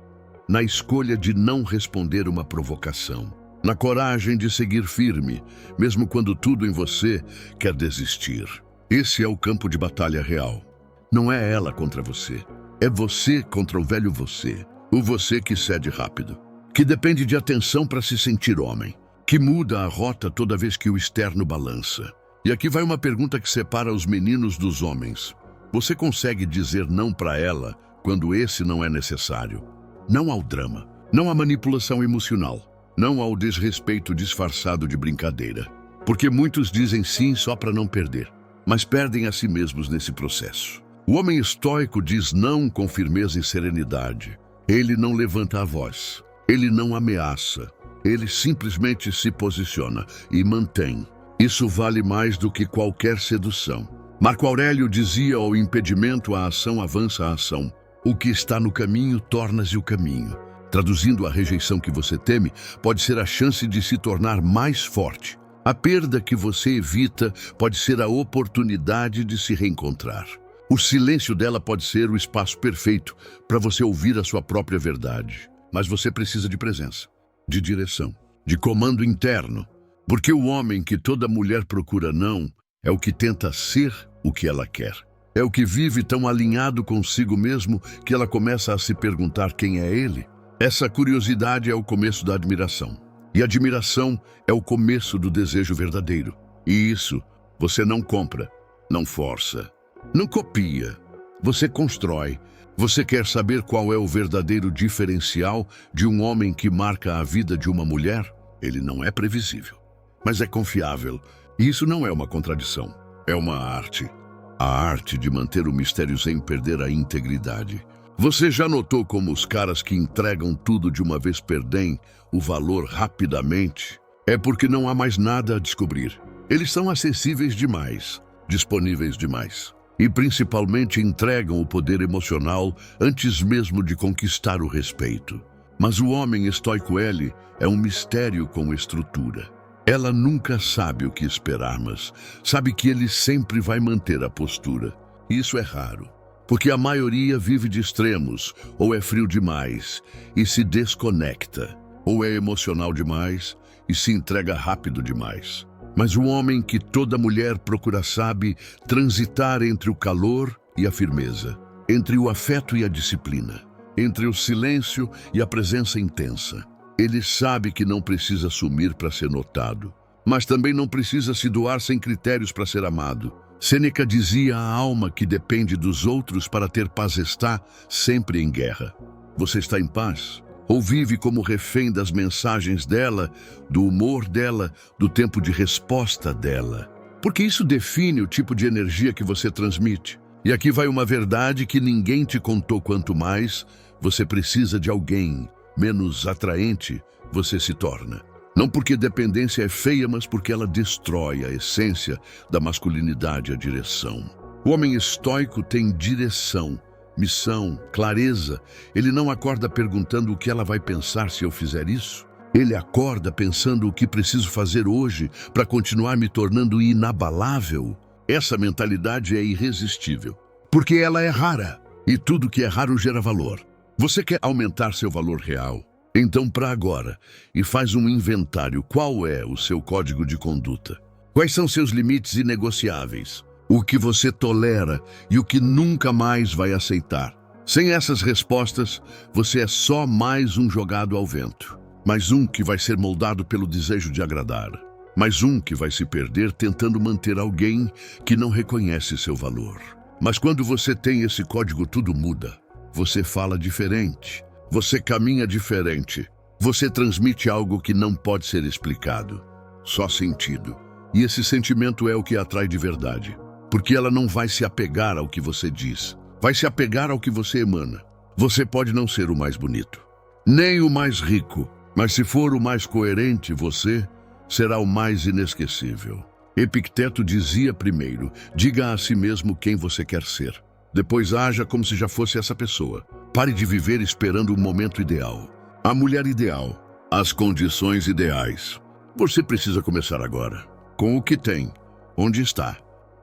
na escolha de não responder uma provocação, na coragem de seguir firme, mesmo quando tudo em você quer desistir. Esse é o campo de batalha real. Não é ela contra você. É você contra o velho você. O você que cede rápido, que depende de atenção para se sentir homem, que muda a rota toda vez que o externo balança. E aqui vai uma pergunta que separa os meninos dos homens. Você consegue dizer não para ela quando esse não é necessário? Não ao drama, não à manipulação emocional, não ao desrespeito disfarçado de brincadeira. Porque muitos dizem sim só para não perder, mas perdem a si mesmos nesse processo. O homem estoico diz não com firmeza e serenidade. Ele não levanta a voz, ele não ameaça, ele simplesmente se posiciona e mantém. Isso vale mais do que qualquer sedução. Marco Aurélio dizia: ao impedimento, a ação avança a ação. O que está no caminho torna-se o caminho. Traduzindo, a rejeição que você teme pode ser a chance de se tornar mais forte. A perda que você evita pode ser a oportunidade de se reencontrar. O silêncio dela pode ser o espaço perfeito para você ouvir a sua própria verdade. Mas você precisa de presença, de direção, de comando interno. Porque o homem que toda mulher procura não é o que tenta ser o que ela quer. É o que vive tão alinhado consigo mesmo que ela começa a se perguntar quem é ele. Essa curiosidade é o começo da admiração. E a admiração é o começo do desejo verdadeiro. E isso você não compra, não força, não copia. Você constrói. Você quer saber qual é o verdadeiro diferencial de um homem que marca a vida de uma mulher? Ele não é previsível, mas é confiável. E isso não é uma contradição, é uma arte. A arte de manter o mistério sem perder a integridade. Você já notou como os caras que entregam tudo de uma vez perdem o valor rapidamente? É porque não há mais nada a descobrir. Eles são acessíveis demais, disponíveis demais. E principalmente entregam o poder emocional antes mesmo de conquistar o respeito. Mas o homem estoico, ele é um mistério com estrutura. Ela nunca sabe o que esperar, mas sabe que ele sempre vai manter a postura. Isso é raro, porque a maioria vive de extremos, ou é frio demais e se desconecta, ou é emocional demais e se entrega rápido demais. Mas o homem que toda mulher procura sabe transitar entre o calor e a firmeza, entre o afeto e a disciplina, entre o silêncio e a presença intensa. Ele sabe que não precisa sumir para ser notado, mas também não precisa se doar sem critérios para ser amado. Sêneca dizia: a alma que depende dos outros para ter paz está sempre em guerra. Você está em paz? Ou vive como refém das mensagens dela, do humor dela, do tempo de resposta dela? Porque isso define o tipo de energia que você transmite. E aqui vai uma verdade que ninguém te contou: quanto mais você precisa de alguém, menos atraente você se torna. Não porque dependência é feia, mas porque ela destrói a essência da masculinidade e a direção. O homem estoico tem direção, missão, clareza. Ele não acorda perguntando o que ela vai pensar se eu fizer isso. Ele acorda pensando o que preciso fazer hoje para continuar me tornando inabalável. Essa mentalidade é irresistível, porque ela é rara, e tudo que é raro gera valor. Você quer aumentar seu valor real? Então, para agora, e faz um inventário. Qual é o seu código de conduta? Quais são seus limites inegociáveis? O que você tolera e o que nunca mais vai aceitar? Sem essas respostas, você é só mais um jogado ao vento. Mais um que vai ser moldado pelo desejo de agradar. Mais um que vai se perder tentando manter alguém que não reconhece seu valor. Mas quando você tem esse código, tudo muda. Você fala diferente, você caminha diferente, você transmite algo que não pode ser explicado, só sentido. E esse sentimento é o que atrai de verdade, porque ela não vai se apegar ao que você diz, vai se apegar ao que você emana. Você pode não ser o mais bonito, nem o mais rico, mas se for o mais coerente, você será o mais inesquecível. Epicteto dizia primeiro: diga a si mesmo quem você quer ser. Depois haja como se já fosse essa pessoa. Pare de viver esperando o momento ideal. A mulher ideal. As condições ideais. Você precisa começar agora. Com o que tem. Onde está.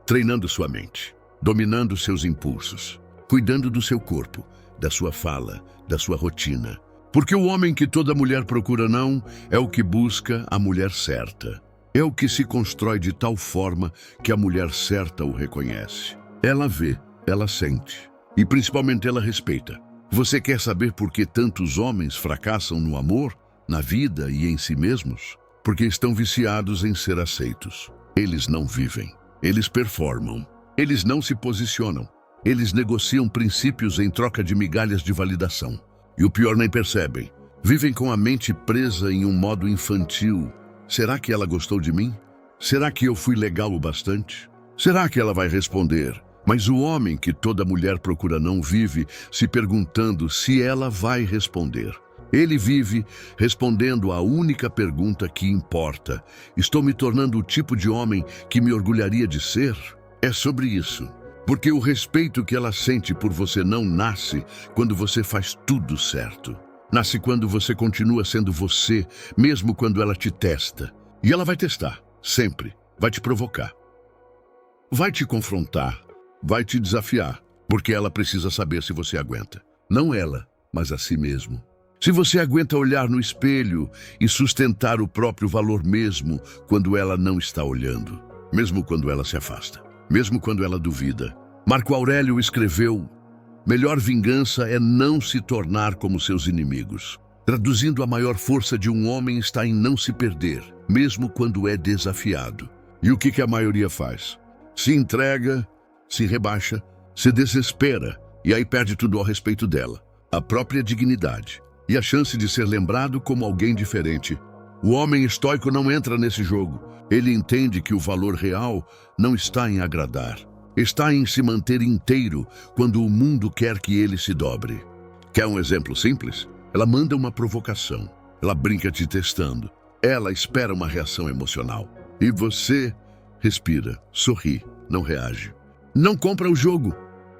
Treinando sua mente. Dominando seus impulsos. Cuidando do seu corpo. Da sua fala. Da sua rotina. Porque o homem que toda mulher procura não é o que busca a mulher certa. É o que se constrói de tal forma que a mulher certa o reconhece. Ela vê, ela sente. E principalmente ela respeita. Você quer saber por que tantos homens fracassam no amor, na vida e em si mesmos? Porque estão viciados em ser aceitos. Eles não vivem. Eles performam. Eles não se posicionam. Eles negociam princípios em troca de migalhas de validação. E o pior, nem percebem. Vivem com a mente presa em um modo infantil. Será que ela gostou de mim? Será que eu fui legal o bastante? Será que ela vai responder? Mas o homem que toda mulher procura não vive se perguntando se ela vai responder. Ele vive respondendo a única pergunta que importa. Estou me tornando o tipo de homem que me orgulharia de ser? É sobre isso. Porque o respeito que ela sente por você não nasce quando você faz tudo certo. Nasce quando você continua sendo você, mesmo quando ela te testa. E ela vai testar, sempre. Vai te provocar. Vai te confrontar. Vai te desafiar. Porque ela precisa saber se você aguenta. Não ela, mas a si mesmo. Se você aguenta olhar no espelho e sustentar o próprio valor mesmo quando ela não está olhando. Mesmo quando ela se afasta. Mesmo quando ela duvida. Marco Aurélio escreveu: melhor vingança é não se tornar como seus inimigos. Traduzindo, a maior força de um homem está em não se perder, mesmo quando é desafiado. E o que a maioria faz? Se entrega, se rebaixa, se desespera, e aí perde tudo ao respeito dela. A própria dignidade e a chance de ser lembrado como alguém diferente. O homem estoico não entra nesse jogo. Ele entende que o valor real não está em agradar. Está em se manter inteiro quando o mundo quer que ele se dobre. Quer um exemplo simples? Ela manda uma provocação. Ela brinca te testando. Ela espera uma reação emocional. E você respira, sorri, não reage. Não compra o jogo.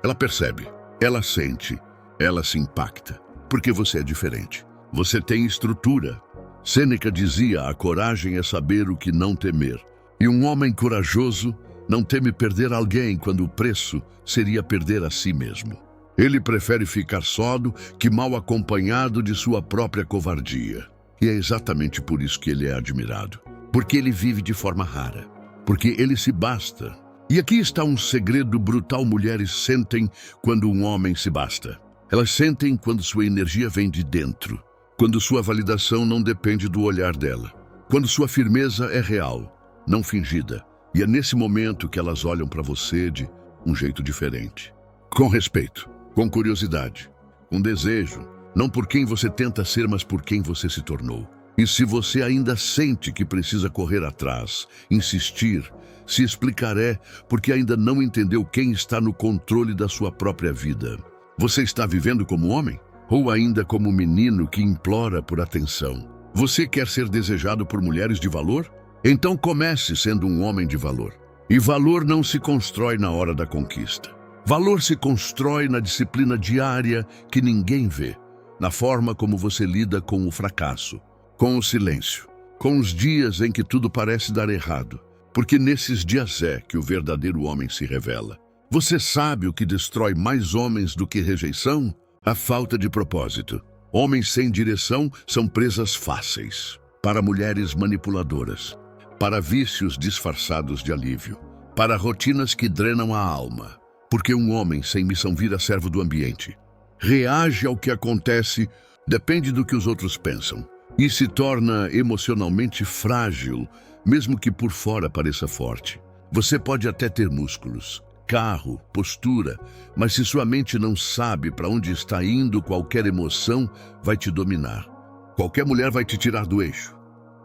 Ela percebe, ela sente, ela se impacta. Porque você é diferente. Você tem estrutura. Sêneca dizia: a coragem é saber o que não temer. E um homem corajoso não teme perder alguém quando o preço seria perder a si mesmo. Ele prefere ficar só que mal acompanhado de sua própria covardia. E é exatamente por isso que ele é admirado. Porque ele vive de forma rara. Porque ele se basta. E aqui está um segredo brutal: mulheres sentem quando um homem se basta. Elas sentem quando sua energia vem de dentro. Quando sua validação não depende do olhar dela. Quando sua firmeza é real, não fingida. E é nesse momento que elas olham para você de um jeito diferente. Com respeito, com curiosidade, com desejo. Não por quem você tenta ser, mas por quem você se tornou. E se você ainda sente que precisa correr atrás, insistir, se explicar, é porque ainda não entendeu quem está no controle da sua própria vida. Você está vivendo como homem? Ou ainda como menino que implora por atenção? Você quer ser desejado por mulheres de valor? Então comece sendo um homem de valor. E valor não se constrói na hora da conquista. Valor se constrói na disciplina diária que ninguém vê. Na forma como você lida com o fracasso, com o silêncio, com os dias em que tudo parece dar errado. Porque nesses dias é que o verdadeiro homem se revela. Você sabe o que destrói mais homens do que rejeição? A falta de propósito. Homens sem direção são presas fáceis para mulheres manipuladoras, para vícios disfarçados de alívio, para rotinas que drenam a alma. Porque um homem sem missão vira servo do ambiente. Reage ao que acontece, depende do que os outros pensam, e se torna emocionalmente frágil, mesmo que por fora pareça forte. Você pode até ter músculos, carro, postura, mas se sua mente não sabe para onde está indo, qualquer emoção vai te dominar. Qualquer mulher vai te tirar do eixo.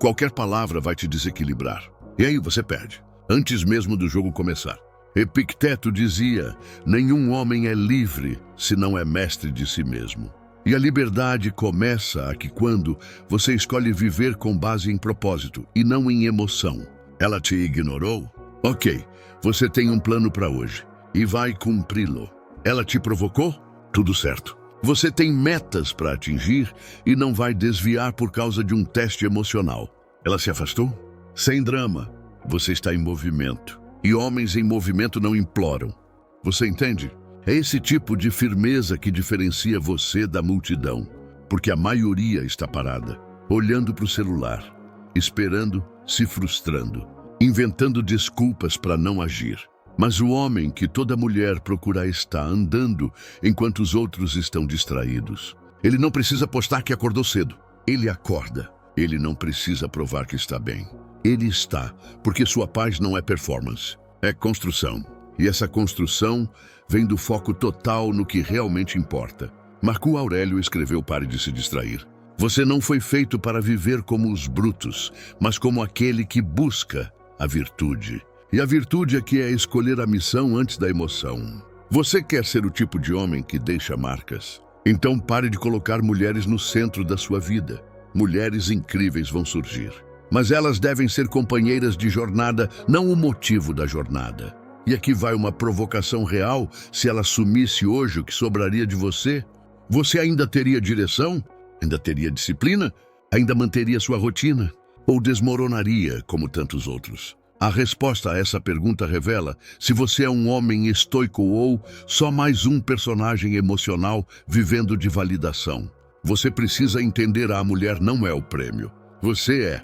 Qualquer palavra vai te desequilibrar. E aí você perde, antes mesmo do jogo começar. Epicteto dizia: nenhum homem é livre se não é mestre de si mesmo. E a liberdade começa aqui quando você escolhe viver com base em propósito e não em emoção. Ela te ignorou? Ok, você tem um plano para hoje e vai cumpri-lo. Ela te provocou? Tudo certo. Você tem metas para atingir e não vai desviar por causa de um teste emocional. Ela se afastou? Sem drama. Você está em movimento. E homens em movimento não imploram. Você entende? É esse tipo de firmeza que diferencia você da multidão. Porque a maioria está parada, olhando para o celular, esperando, se frustrando, inventando desculpas para não agir. Mas o homem que toda mulher procura está andando enquanto os outros estão distraídos. Ele não precisa postar que acordou cedo. Ele acorda. Ele não precisa provar que está bem. Ele está, porque sua paz não é performance, é construção. E essa construção vem do foco total no que realmente importa. Marco Aurélio escreveu: pare de se distrair. Você não foi feito para viver como os brutos, mas como aquele que busca a virtude. E a virtude aqui é escolher a missão antes da emoção. Você quer ser o tipo de homem que deixa marcas? Então pare de colocar mulheres no centro da sua vida. Mulheres incríveis vão surgir. Mas elas devem ser companheiras de jornada, não o motivo da jornada. E aqui vai uma provocação real: se ela sumisse hoje, o que sobraria de você? Você ainda teria direção? Ainda teria disciplina? Ainda manteria sua rotina? Ou desmoronaria como tantos outros? A resposta a essa pergunta revela se você é um homem estoico ou só mais um personagem emocional vivendo de validação. Você precisa entender: a mulher não é o prêmio. Você é,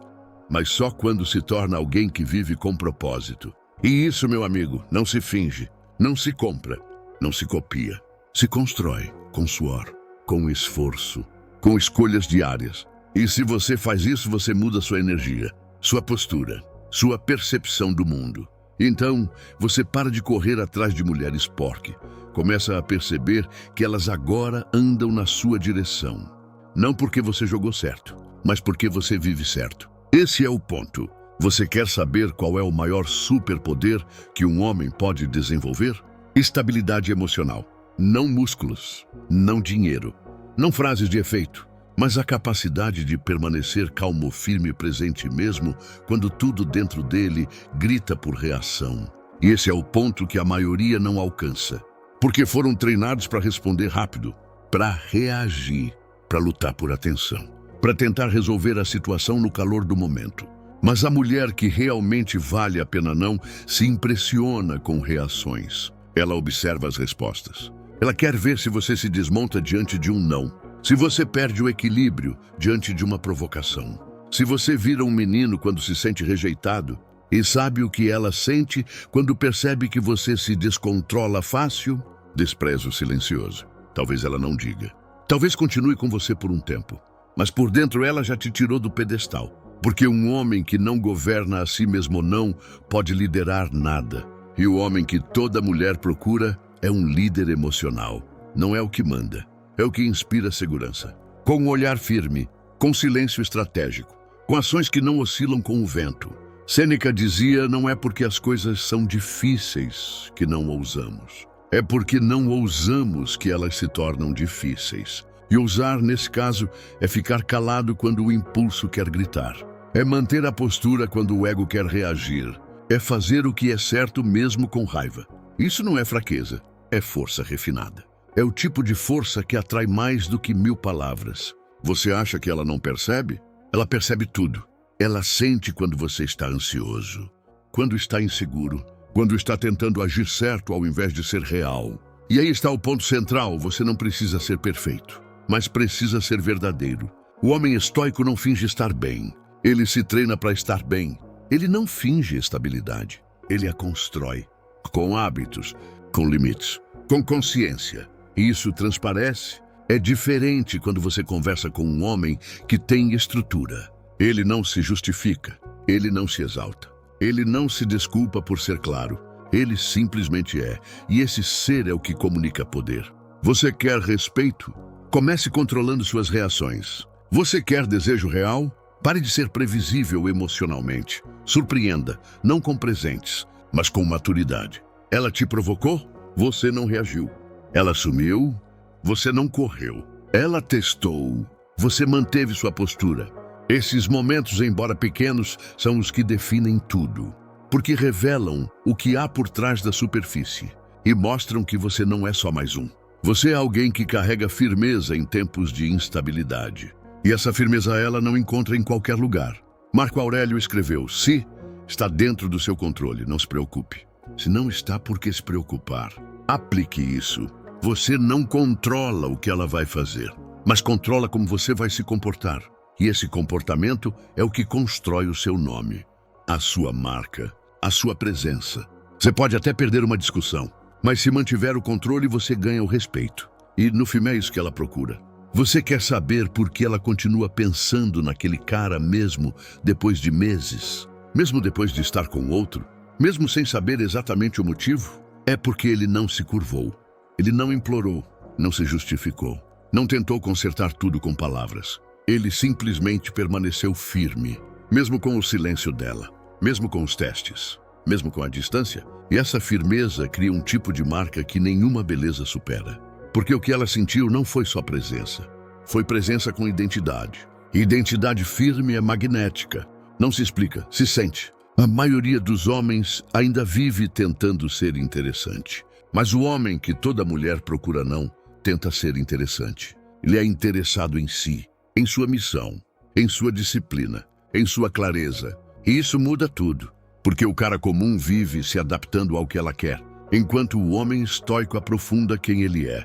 mas só quando se torna alguém que vive com propósito. E isso, meu amigo, não se finge, não se compra, não se copia. Se constrói com suor, com esforço, com escolhas diárias. E se você faz isso, você muda sua energia, sua postura, sua percepção do mundo. Então, você para de correr atrás de mulheres porque. Começa a perceber que elas agora andam na sua direção. Não porque você jogou certo, mas porque você vive certo. Esse é o ponto. Você quer saber qual é o maior superpoder que um homem pode desenvolver? Estabilidade emocional. Não músculos, não dinheiro, não frases de efeito, mas a capacidade de permanecer calmo, firme e presente mesmo quando tudo dentro dele grita por reação. E esse é o ponto que a maioria não alcança, porque foram treinados para responder rápido, para reagir, para lutar por atenção, para tentar resolver a situação no calor do momento. Mas a mulher que realmente vale a pena não se impressiona com reações. Ela observa as respostas. Ela quer ver se você se desmonta diante de um não. Se você perde o equilíbrio diante de uma provocação. Se você vira um menino quando se sente rejeitado. E sabe o que ela sente quando percebe que você se descontrola fácil? Desprezo silencioso. Talvez ela não diga. Talvez continue com você por um tempo. Mas por dentro ela já te tirou do pedestal. Porque um homem que não governa a si mesmo não pode liderar nada. E o homem que toda mulher procura é um líder emocional. Não é o que manda, é o que inspira segurança. Com um olhar firme, com silêncio estratégico, com ações que não oscilam com o vento. Sêneca dizia: não é porque as coisas são difíceis que não ousamos. É porque não ousamos que elas se tornam difíceis. E ousar, nesse caso, é ficar calado quando o impulso quer gritar. É manter a postura quando o ego quer reagir. É fazer o que é certo mesmo com raiva. Isso não é fraqueza, é força refinada. É o tipo de força que atrai mais do que 1000 palavras. Você acha que ela não percebe? Ela percebe tudo. Ela sente quando você está ansioso, quando está inseguro, quando está tentando agir certo ao invés de ser real. E aí está o ponto central: você não precisa ser perfeito, mas precisa ser verdadeiro. O homem estoico não finge estar bem. Ele se treina para estar bem. Ele não finge estabilidade. Ele a constrói. Com hábitos, com limites, com consciência. E isso transparece. É diferente quando você conversa com um homem que tem estrutura. Ele não se justifica. Ele não se exalta. Ele não se desculpa por ser claro. Ele simplesmente é. E esse ser é o que comunica poder. Você quer respeito? Comece controlando suas reações. Você quer desejo real? Pare de ser previsível emocionalmente. Surpreenda, não com presentes, mas com maturidade. Ela te provocou? Você não reagiu. Ela sumiu? Você não correu. Ela testou? Você manteve sua postura. Esses momentos, embora pequenos, são os que definem tudo. porque revelam o que há por trás da superfície e mostram que você não é só mais um. Você é alguém que carrega firmeza em tempos de instabilidade. E essa firmeza ela não encontra em qualquer lugar. Marco Aurélio escreveu: se está dentro do seu controle, não se preocupe. Se não está, por que se preocupar? Aplique isso. Você não controla o que ela vai fazer, mas controla como você vai se comportar. E esse comportamento é o que constrói o seu nome, a sua marca, a sua presença. Você pode até perder uma discussão, mas se mantiver o controle, você ganha o respeito. E no fim é isso que ela procura. Você quer saber por que ela continua pensando naquele cara mesmo depois de meses? Mesmo depois de estar com outro? Mesmo sem saber exatamente o motivo? É porque ele não se curvou. Ele não implorou, não se justificou. Não tentou consertar tudo com palavras. Ele simplesmente permaneceu firme, mesmo com o silêncio dela, mesmo com os testes, mesmo com a distância. E essa firmeza cria um tipo de marca que nenhuma beleza supera. Porque o que ela sentiu não foi só presença. Foi presença com identidade. E identidade firme é magnética. Não se explica, se sente. A maioria dos homens ainda vive tentando ser interessante. Mas o homem que toda mulher procura não, tenta ser interessante. Ele é interessado em si, em sua missão, em sua disciplina, em sua clareza. E isso muda tudo. Porque o cara comum vive se adaptando ao que ela quer, enquanto o homem estoico aprofunda quem ele é.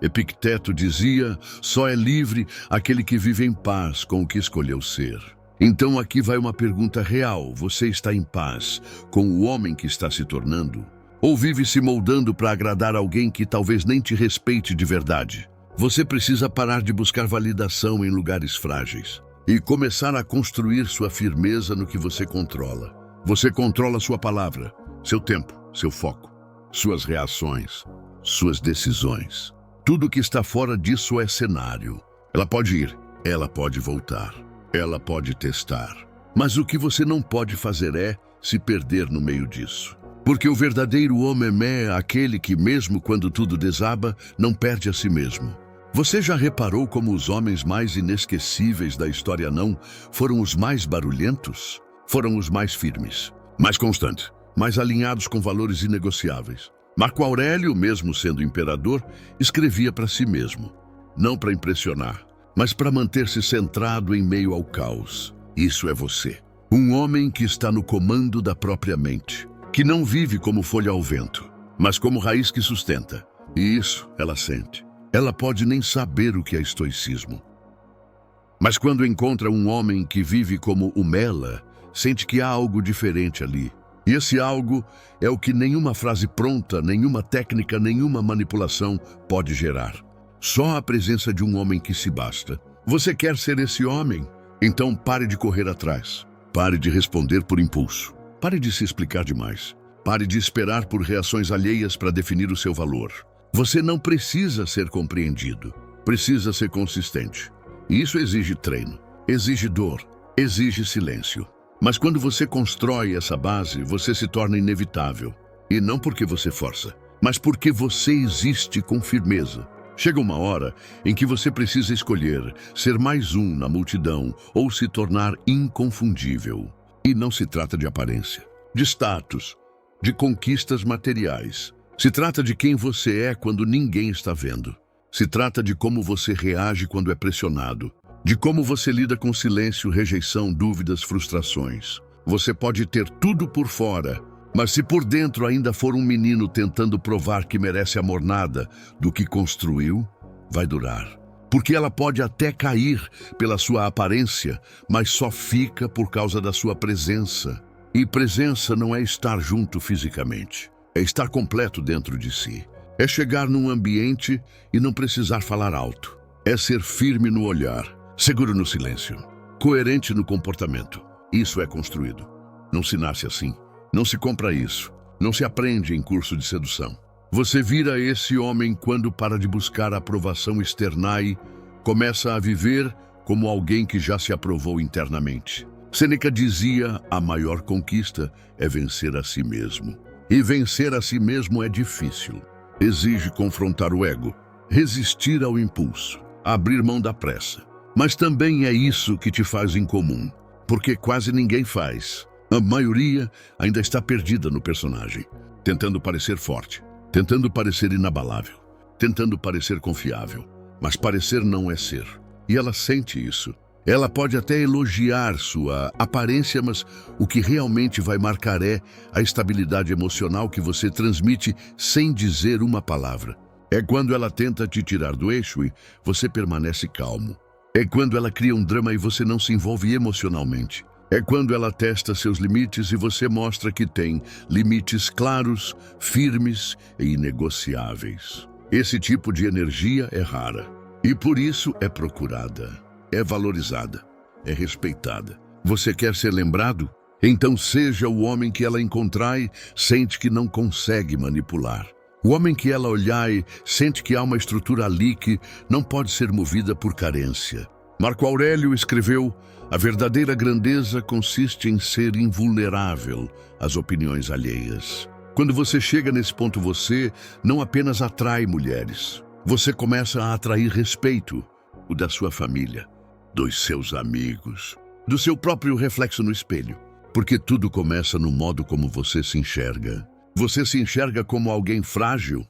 Epicteto dizia: só é livre aquele que vive em paz com o que escolheu ser. Então aqui vai uma pergunta real: você está em paz com o homem que está se tornando? Ou vive se moldando para agradar alguém que talvez nem te respeite de verdade? Você precisa parar de buscar validação em lugares frágeis e começar a construir sua firmeza no que você controla. Você controla sua palavra, seu tempo, seu foco, suas reações, suas decisões. Tudo que está fora disso é cenário. Ela pode ir, ela pode voltar, ela pode testar. Mas o que você não pode fazer é se perder no meio disso. Porque o verdadeiro homem é aquele que, mesmo quando tudo desaba, não perde a si mesmo. Você já reparou como os homens mais inesquecíveis da história não foram os mais barulhentos? Foram os mais firmes, mais constantes, mais alinhados com valores inegociáveis. Marco Aurélio, mesmo sendo imperador, escrevia para si mesmo. Não para impressionar, mas para manter-se centrado em meio ao caos. Isso é você. Um homem que está no comando da própria mente, que não vive como folha ao vento, mas como raiz que sustenta. E isso ela sente. Ela pode nem saber o que é estoicismo. Mas quando encontra um homem que vive como o Mela, sente que há algo diferente ali. E esse algo é o que nenhuma frase pronta, nenhuma técnica, nenhuma manipulação pode gerar. Só a presença de um homem que se basta. Você quer ser esse homem? Então pare de correr atrás. Pare de responder por impulso. Pare de se explicar demais. Pare de esperar por reações alheias para definir o seu valor. Você não precisa ser compreendido. Precisa ser consistente. E isso exige treino, exige dor, exige silêncio. Mas quando você constrói essa base, você se torna inevitável. E não porque você força, mas porque você existe com firmeza. Chega uma hora em que você precisa escolher ser mais um na multidão ou se tornar inconfundível. E não se trata de aparência, de status, de conquistas materiais. Se trata de quem você é quando ninguém está vendo. Se trata de como você reage quando é pressionado. De como você lida com silêncio, rejeição, dúvidas, frustrações. Você pode ter tudo por fora, mas se por dentro ainda for um menino tentando provar que merece a mornada do que construiu, vai durar. Porque ela pode até cair pela sua aparência, mas só fica por causa da sua presença. E presença não é estar junto fisicamente, é estar completo dentro de si. É chegar num ambiente e não precisar falar alto. É ser firme no olhar, seguro no silêncio, coerente no comportamento. Isso é construído. Não se nasce assim. Não se compra isso. Não se aprende em curso de sedução. Você vira esse homem quando para de buscar a aprovação externa e começa a viver como alguém que já se aprovou internamente. Sêneca dizia: a maior conquista é vencer a si mesmo. E vencer a si mesmo é difícil. Exige confrontar o ego, resistir ao impulso, abrir mão da pressa. Mas também é isso que te faz incomum, porque quase ninguém faz. A maioria ainda está perdida no personagem, tentando parecer forte, tentando parecer inabalável, tentando parecer confiável. Mas parecer não é ser. E ela sente isso. Ela pode até elogiar sua aparência, mas o que realmente vai marcar é a estabilidade emocional que você transmite sem dizer uma palavra. É quando ela tenta te tirar do eixo e você permanece calmo. É quando ela cria um drama e você não se envolve emocionalmente. É quando ela testa seus limites e você mostra que tem limites claros, firmes e inegociáveis. Esse tipo de energia é rara e por isso é procurada, é valorizada, é respeitada. Você quer ser lembrado? Então seja o homem que ela encontrar e sente que não consegue manipular. O homem que ela olhar e sente que há uma estrutura ali que não pode ser movida por carência. Marco Aurélio escreveu: a verdadeira grandeza consiste em ser invulnerável às opiniões alheias. Quando você chega nesse ponto, você não apenas atrai mulheres. Você começa a atrair respeito, o da sua família, dos seus amigos, do seu próprio reflexo no espelho. Porque tudo começa no modo como você se enxerga. Você se enxerga como alguém frágil,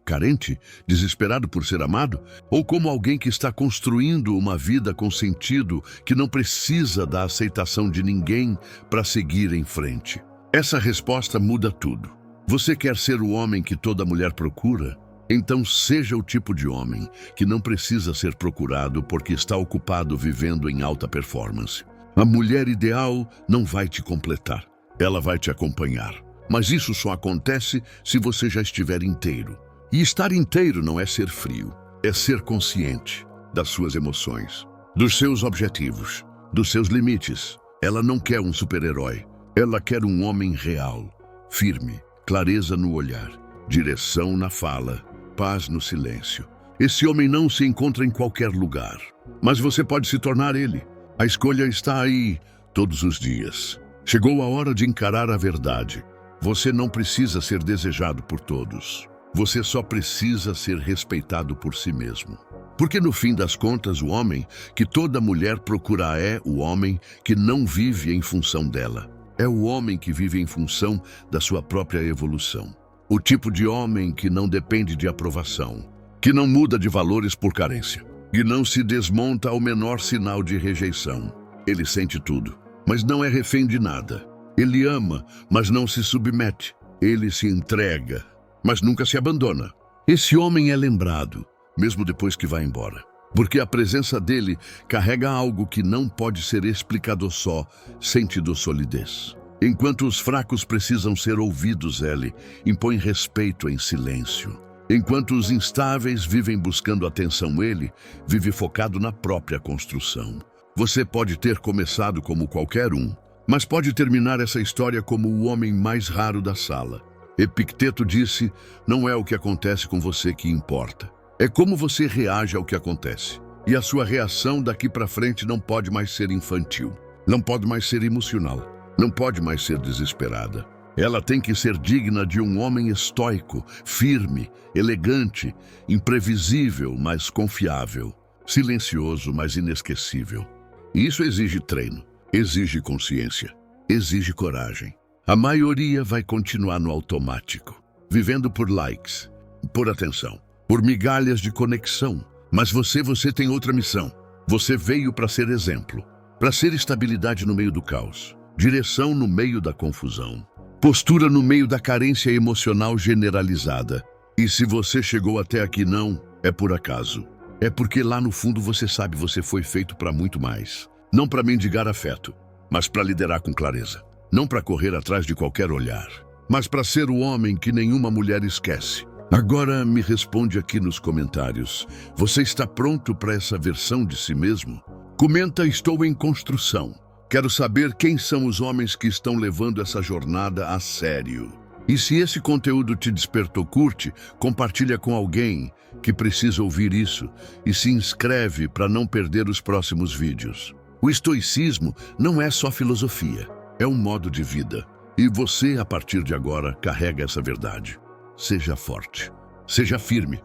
carente, desesperado por ser amado, ou como alguém que está construindo uma vida com sentido, que não precisa da aceitação de ninguém para seguir em frente? Essa resposta muda tudo. Você quer ser o homem que toda mulher procura? Então seja o tipo de homem que não precisa ser procurado porque está ocupado vivendo em alta performance. A mulher ideal não vai te completar, ela vai te acompanhar. Mas isso só acontece se você já estiver inteiro. E estar inteiro não é ser frio, é ser consciente das suas emoções, dos seus objetivos, dos seus limites. Ela não quer um super-herói, ela quer um homem real, firme, clareza no olhar, direção na fala, paz no silêncio. Esse homem não se encontra em qualquer lugar, mas você pode se tornar ele. A escolha está aí todos os dias. Chegou a hora de encarar a verdade. Você não precisa ser desejado por todos. Você só precisa ser respeitado por si mesmo. Porque no fim das contas, o homem que toda mulher procura é o homem que não vive em função dela. É o homem que vive em função da sua própria evolução. O tipo de homem que não depende de aprovação, que não muda de valores por carência, que não se desmonta ao menor sinal de rejeição. Ele sente tudo, mas não é refém de nada. Ele ama, mas não se submete. Ele se entrega, mas nunca se abandona. Esse homem é lembrado, mesmo depois que vai embora. Porque a presença dele carrega algo que não pode ser explicado só, sentido solidez. Enquanto os fracos precisam ser ouvidos, ele impõe respeito em silêncio. Enquanto os instáveis vivem buscando atenção, ele vive focado na própria construção. Você pode ter começado como qualquer um, mas pode terminar essa história como o homem mais raro da sala. Epicteto disse: não é o que acontece com você que importa. É como você reage ao que acontece. E a sua reação daqui para frente não pode mais ser infantil. Não pode mais ser emocional. Não pode mais ser desesperada. Ela tem que ser digna de um homem estoico, firme, elegante, imprevisível, mas confiável, silencioso, mas inesquecível. E isso exige treino, exige consciência, exige coragem. A maioria vai continuar no automático, vivendo por likes, por atenção, por migalhas de conexão. Mas você tem outra missão. Você veio para ser exemplo, para ser estabilidade no meio do caos, direção no meio da confusão, postura no meio da carência emocional generalizada. E se você chegou até aqui, não é por acaso. É porque lá no fundo você sabe, você foi feito para muito mais. Não para mendigar afeto, mas para liderar com clareza. Não para correr atrás de qualquer olhar, mas para ser o homem que nenhuma mulher esquece. Agora me responde aqui nos comentários. Você está pronto para essa versão de si mesmo? Comenta: estou em construção. Quero saber quem são os homens que estão levando essa jornada a sério. E se esse conteúdo te despertou, curte, compartilha com alguém que precisa ouvir isso e se inscreve para não perder os próximos vídeos. O estoicismo não é só filosofia, é um modo de vida. E você, a partir de agora, carrega essa verdade. Seja forte, seja firme,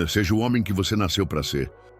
seja o homem que você nasceu para ser.